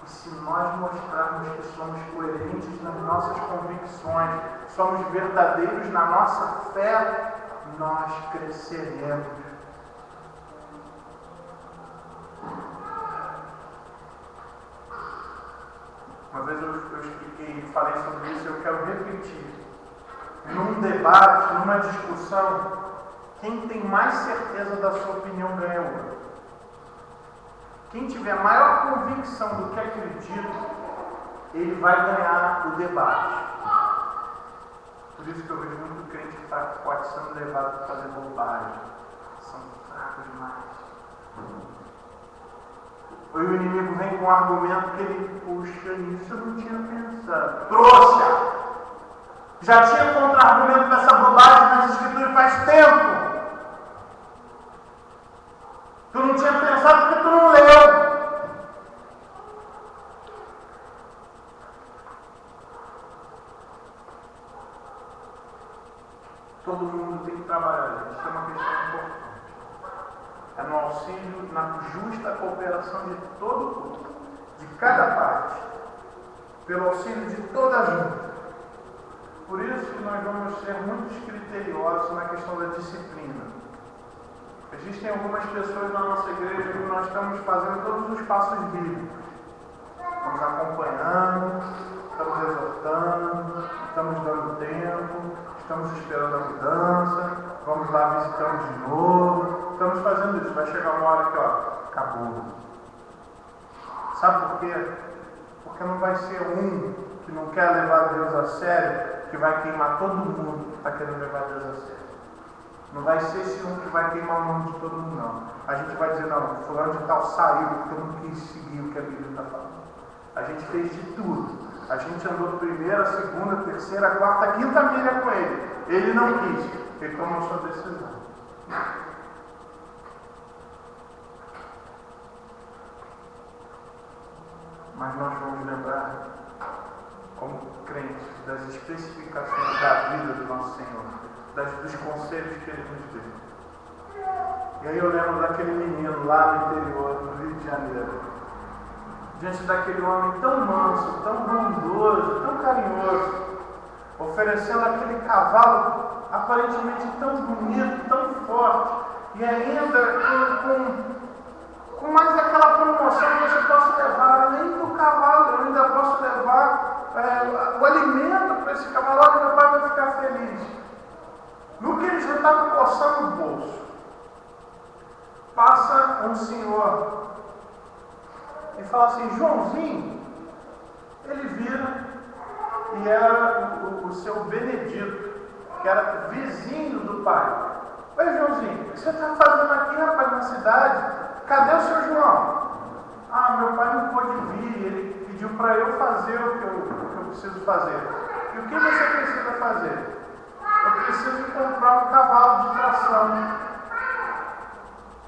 E se nós mostrarmos que somos coerentes nas nossas convicções, somos verdadeiros na nossa fé, nós cresceremos. Uma vez eu expliquei, falei sobre isso, eu quero repetir. Num debate, numa discussão, quem tem mais certeza da sua opinião ganha o outro. Quem tiver maior convicção do que acredita, ele vai ganhar o debate. Por isso que eu vejo muito crente fraco sendo levado a fazer bobagem. São fracos demais. O inimigo vem com um argumento que ele puxa nisso, eu não tinha pensado. Trouxa! Já tinha contra-argumento dessa bobagem nas Escrituras faz tempo. Tu não tinha pensado porque tu não leu. Todo mundo tem que trabalhar, gente. Isso é uma questão importante. É no auxílio, na justa cooperação de todo o povo, de cada parte, pelo auxílio de toda a junta. Por isso que nós vamos ser muito criteriosos na questão da disciplina. Existem algumas pessoas na nossa igreja que nós estamos fazendo todos os passos bíblicos. Estamos acompanhando, estamos exortando, estamos dando tempo, estamos esperando a mudança, vamos lá, visitamos de novo. Estamos fazendo isso. Vai chegar uma hora que, acabou. Sabe por quê? Porque não vai ser um que não quer levar Deus a sério que vai queimar todo mundo que está querendo levar Deus a sério. Não vai ser esse um que vai queimar o nome de todo mundo, não. A gente vai dizer, não, fulano de tal saiu porque eu não quis seguir o que a Bíblia está falando. A gente fez de tudo. A gente andou primeira, segunda, terceira, quarta, quinta milha com ele. Ele não quis. Ele tomou sua decisão. Mas nós vamos lembrar, como crentes, das especificações da vida do nosso Senhor, dos conselhos que Ele nos deu. E aí eu lembro daquele menino lá no interior, no Rio de Janeiro, diante daquele homem tão manso, tão bondoso, tão carinhoso, oferecendo aquele cavalo aparentemente tão bonito, tão forte, e ainda com mais aquela promoção que eu posso levar, além do cavalo, eu ainda posso levar o alimento para esse cavalo, e meu pai vai ficar feliz. No que ele já estava coçando o bolso, passa um senhor e fala assim, Joãozinho. Ele vira e era o seu Benedito, que era vizinho do pai. Oi, Joãozinho, o que você está fazendo aqui, rapaz, na cidade? Cadê o seu João? Ah, meu pai não pôde vir, ele pediu para eu fazer o que eu preciso fazer. E o que você precisa fazer? Eu preciso comprar um cavalo de tração.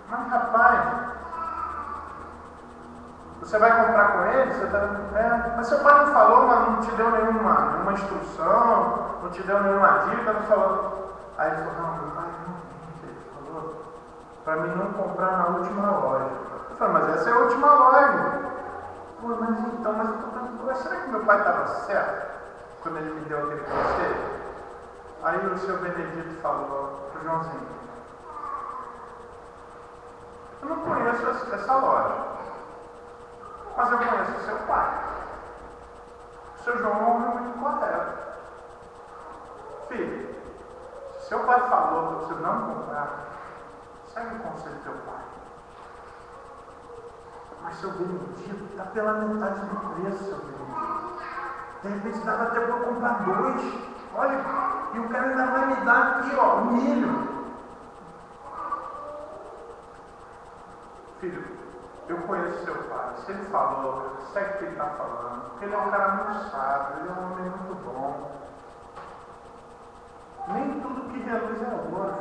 Mas, rapaz, você vai comprar com ele? Você tá... Mas seu pai não falou, mas não te deu nenhuma instrução, não te deu nenhuma dica, não falou. Aí ele falou, não, meu pai realmente, ele falou para mim não comprar na última loja. Eu falei, mas essa é a última loja. Pô, mas eu estou pensando, será que meu pai estava certo quando ele me deu aquele conselho? Aí o seu Benedito falou para o Joãozinho, eu não conheço essa loja, mas eu conheço o seu pai. O seu João é um homem muito correto. Filho, se seu pai falou para você não comprar, segue o conselho do teu pai. Mas seu Benedito está pela metade do preço, seu Benedito. De repente dava até para eu comprar 2. Olha, e o cara ainda vai me dar aqui, o milho. filho, eu conheço seu pai. Se ele falou, segue o que ele está falando. Porque ele é um cara muito sábio, ele é um homem muito bom. Nem tudo que reluz é ouro.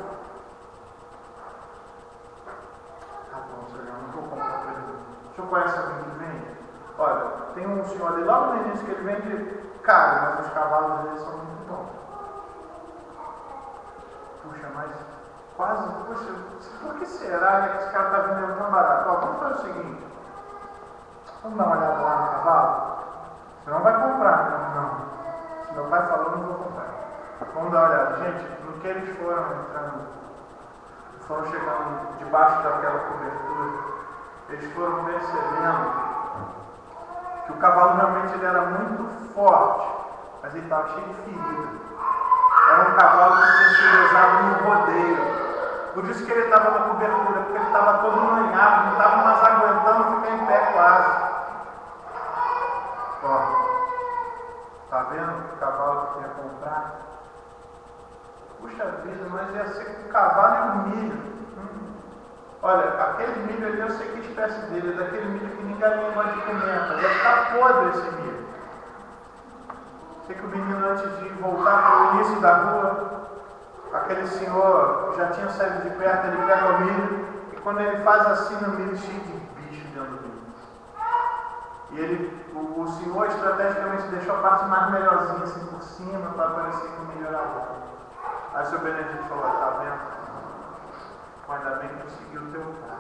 Tá bom, senhor, eu não vou comprar para ele. O senhor conhece alguém que vende? Olha, tem um senhor ali logo no início que ele vende caro, mas os cavalos dele são muito bons. Puxa, mas quase, puxa, por que será que esse cara está vendendo tão barato? Ó, vamos fazer o seguinte, vamos dar uma olhada lá no cavalo? Você não vai comprar, não. Se meu pai falou, não vou comprar. Vamos dar uma olhada. Gente, no que eles foram entrando, foram chegando debaixo daquela cobertura, eles foram percebendo que o cavalo realmente ele era muito forte, mas ele estava cheio de ferida. Era um cavalo que tinha sido usado no rodeio. Por isso que ele estava na cobertura, porque ele estava todo lanhado, não estava mais aguentando ficar em pé quase. Ó, tá vendo o cavalo que ia comprar? Puxa vida, mas ia ser com o cavalo e o milho. Olha, aquele milho ali eu sei que espécie dele, é daquele milho que nem galinha gosta de comer, mas vai ficar podre esse milho. Sei que o menino, antes de voltar para o início da rua, aquele senhor já tinha saído de perto, ele pega o milho, e quando ele faz assim no milho, cheio de bicho dentro do milho. E o senhor estrategicamente deixou a parte mais melhorzinha assim por cima, para parecer que o milho era bom. Aí o seu Benedito falou, tá vendo? Pô, ainda bem que eu segui o teu pai.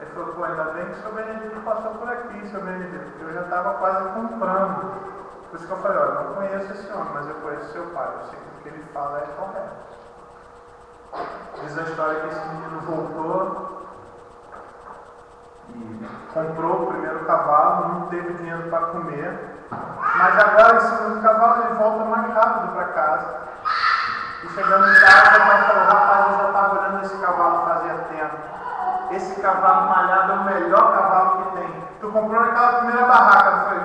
Ele falou, pô, ainda bem que o seu Benedito passou por aqui, seu Benedito, porque eu já estava quase comprando. Por isso que eu falei, olha, eu não conheço esse homem, mas eu conheço seu pai, eu sei que o que ele fala é correto. Diz a história que esse menino voltou e comprou o primeiro cavalo, não teve dinheiro para comer, mas agora em cima do cavalo ele volta mais rápido para casa. E chegando em casa, o pai falou, rapaz, eu já estava olhando esse cavalo fazia tempo. Esse cavalo malhado é o melhor cavalo que tem. Tu comprou naquela primeira barraca, não foi?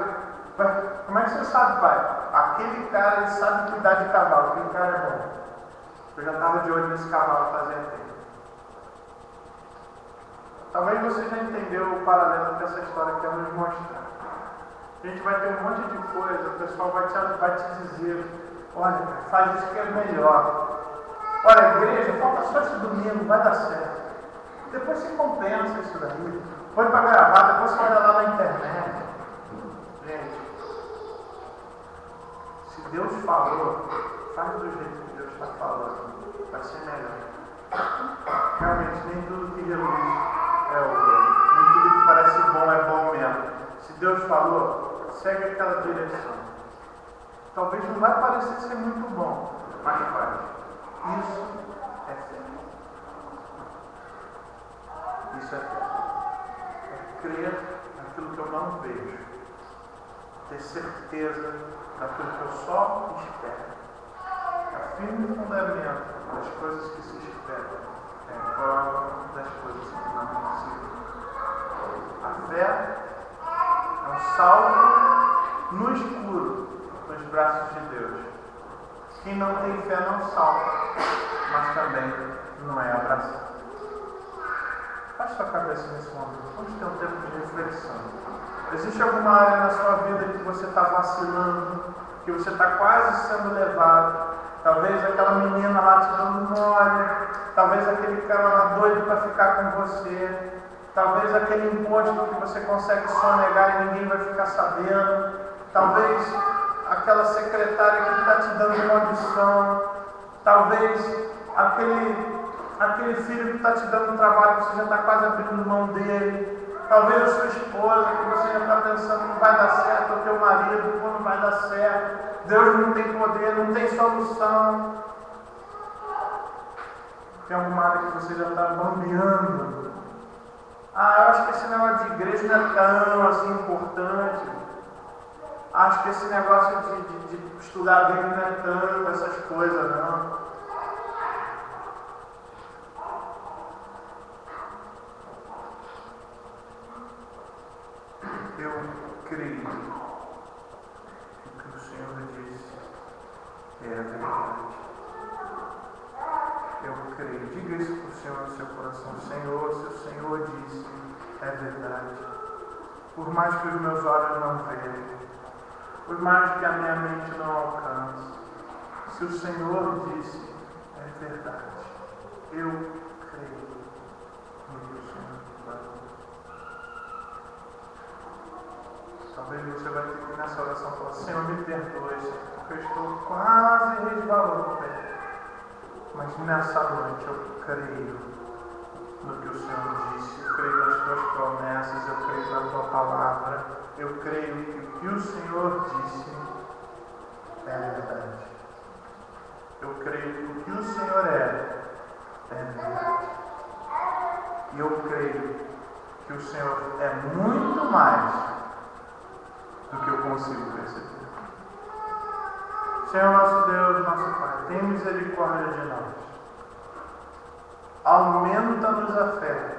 Como é que você sabe, pai? Aquele cara, ele sabe cuidar de cavalo, aquele cara é bom. Eu já estava de olho nesse cavalo fazia tempo. Talvez você já entendeu o paralelo que essa história quer nos mostrar. A gente vai ter um monte de coisa, o pessoal vai te dizer, olha, faz isso que é melhor. Olha, igreja, falta só esse domingo, vai dar certo. Depois você compensa isso daí. Põe para gravar, depois você olha lá na internet. Gente, se Deus falou, faz do jeito que Deus está falando. Vai ser melhor. Realmente, nem tudo que reluz é ouro. Nem tudo que parece bom é bom mesmo. Se Deus falou, segue aquela direção. Talvez não vai parecer ser muito bom, mas faz. Isso é fé. Isso é fé. É crer naquilo que eu não vejo. Ter certeza naquilo que eu só espero. É firme fundamento das coisas que se esperam. É prova das coisas que não se veem. A fé é um salto no escuro nos braços de Deus. Quem não tem fé não salta, mas também não é abraçado. Baixe sua cabeça nesse momento. Vamos ter um tempo de reflexão. Existe alguma área na sua vida que você está vacilando, que você está quase sendo levado? Talvez aquela menina lá te dando mole, talvez aquele cara lá doido para ficar com você, talvez aquele imposto que você consegue sonegar e ninguém vai ficar sabendo, talvez aquela secretária que está te dando maldição, talvez aquele filho que está te dando trabalho que você já está quase abrindo mão dele, talvez a sua esposa que você já está pensando que não vai dar certo, o teu marido, não vai dar certo, Deus não tem poder, não tem solução. Tem alguma área que você já está bambeando. Eu acho que esse negócio de igreja não é tão assim importante. Acho que esse negócio de estudar a Bíblia não é tanto essas coisas, não. Eu creio que o que o Senhor disse é a verdade. Eu creio. Diga isso para o Senhor no seu coração. Senhor, se o Senhor disse, é verdade. Por mais que os meus olhos não vejam, por mais que a minha mente não alcance, se o Senhor disse, é verdade. Eu creio no que o Senhor falou. Talvez você vai ter que ir nessa oração falar: Senhor, me perdoe, Senhor, porque eu estou quase resvalando, mas nessa noite eu creio no que o Senhor disse, eu creio nas tuas promessas, eu creio na tua palavra, eu creio que o que o Senhor disse é verdade. Eu creio que o que o Senhor é verdade. E eu creio que o Senhor é muito mais do que eu consigo perceber. Senhor nosso Deus, nosso Pai, tem misericórdia de nós. Aumenta-nos a fé.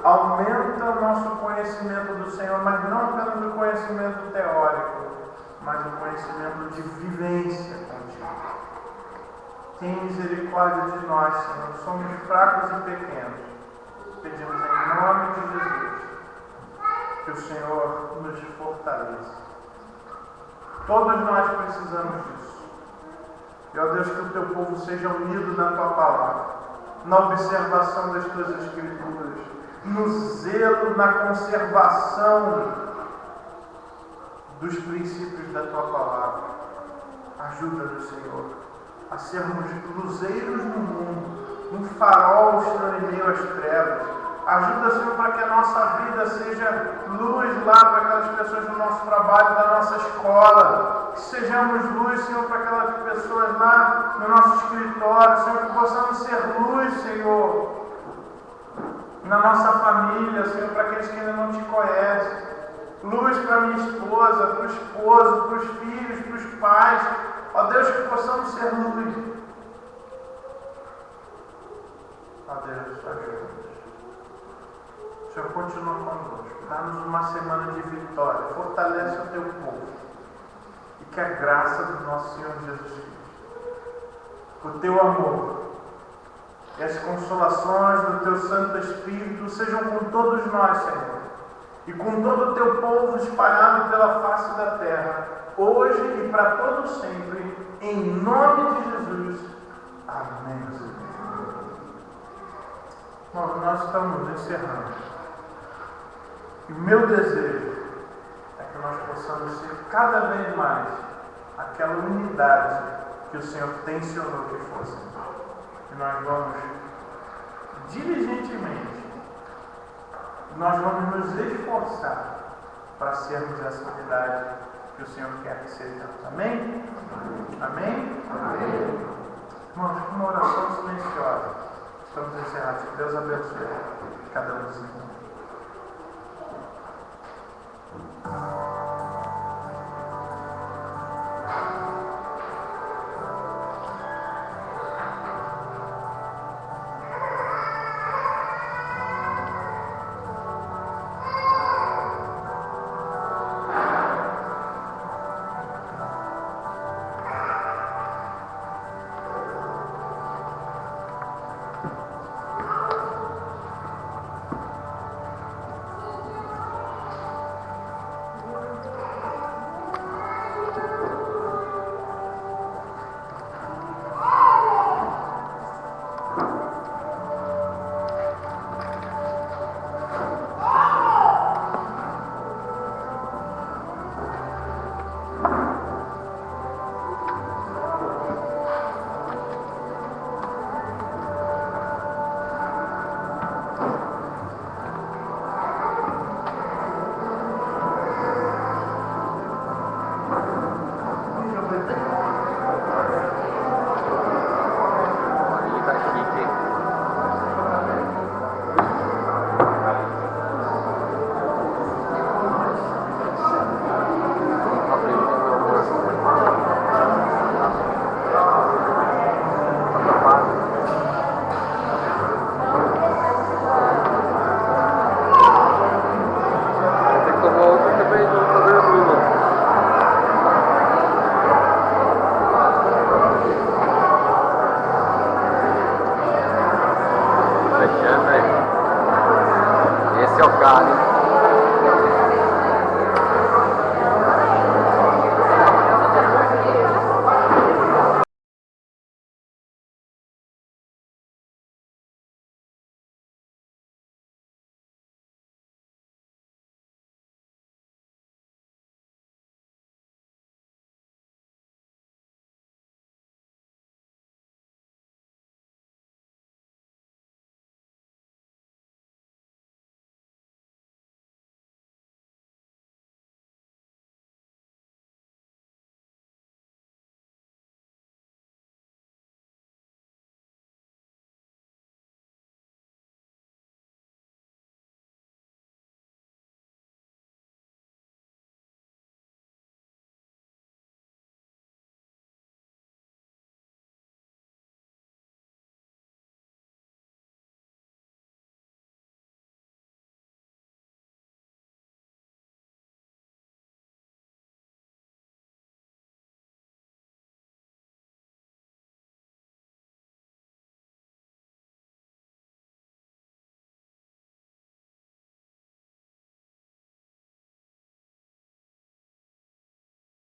Aumenta o nosso conhecimento do Senhor, mas não apenas o conhecimento teórico, mas o conhecimento de vivência contigo. Tem misericórdia de nós, Senhor. Somos fracos e pequenos. Pedimos em nome de Jesus que o Senhor nos fortaleça. Todos nós precisamos disso. E, ó Deus, que o teu povo seja unido na tua palavra, na observação das tuas escrituras, no zelo, na conservação dos princípios da tua palavra. Ajuda-nos, Senhor, a sermos luzeiros no mundo, um farol, Senhor, em meio às trevas. Ajuda, Senhor, para que a nossa vida seja luz lá para aquelas pessoas no nosso trabalho, na nossa escola. Que sejamos luz, Senhor, para aquelas pessoas lá no nosso escritório. Senhor, que possamos ser luz, Senhor, na nossa família, Senhor, para aqueles que ainda não te conhecem. Luz para minha esposa, para o esposo, para os filhos, para os pais. Ó Deus, que possamos ser luz. Ó Deus, ajuda-nos. Senhor, continua conosco. Dá-nos uma semana de vitória. Fortalece o teu povo. E que a graça do nosso Senhor Jesus Cristo, o teu amor e as consolações do teu Santo Espírito sejam com todos nós, Senhor, e com todo o teu povo espalhado pela face da terra, hoje e para todo sempre, em nome de Jesus. Amém. Bom, nós estamos encerrando. E o meu desejo é que nós possamos ser cada vez mais aquela unidade que o Senhor tensionou que fôssemos. E nós vamos diligentemente, nós vamos nos esforçar para sermos essa unidade que o Senhor quer que sejamos. Amém? Amém? Amém. Irmãos, uma oração silenciosa. Estamos encerrados. Que Deus abençoe cada um dos irmãos.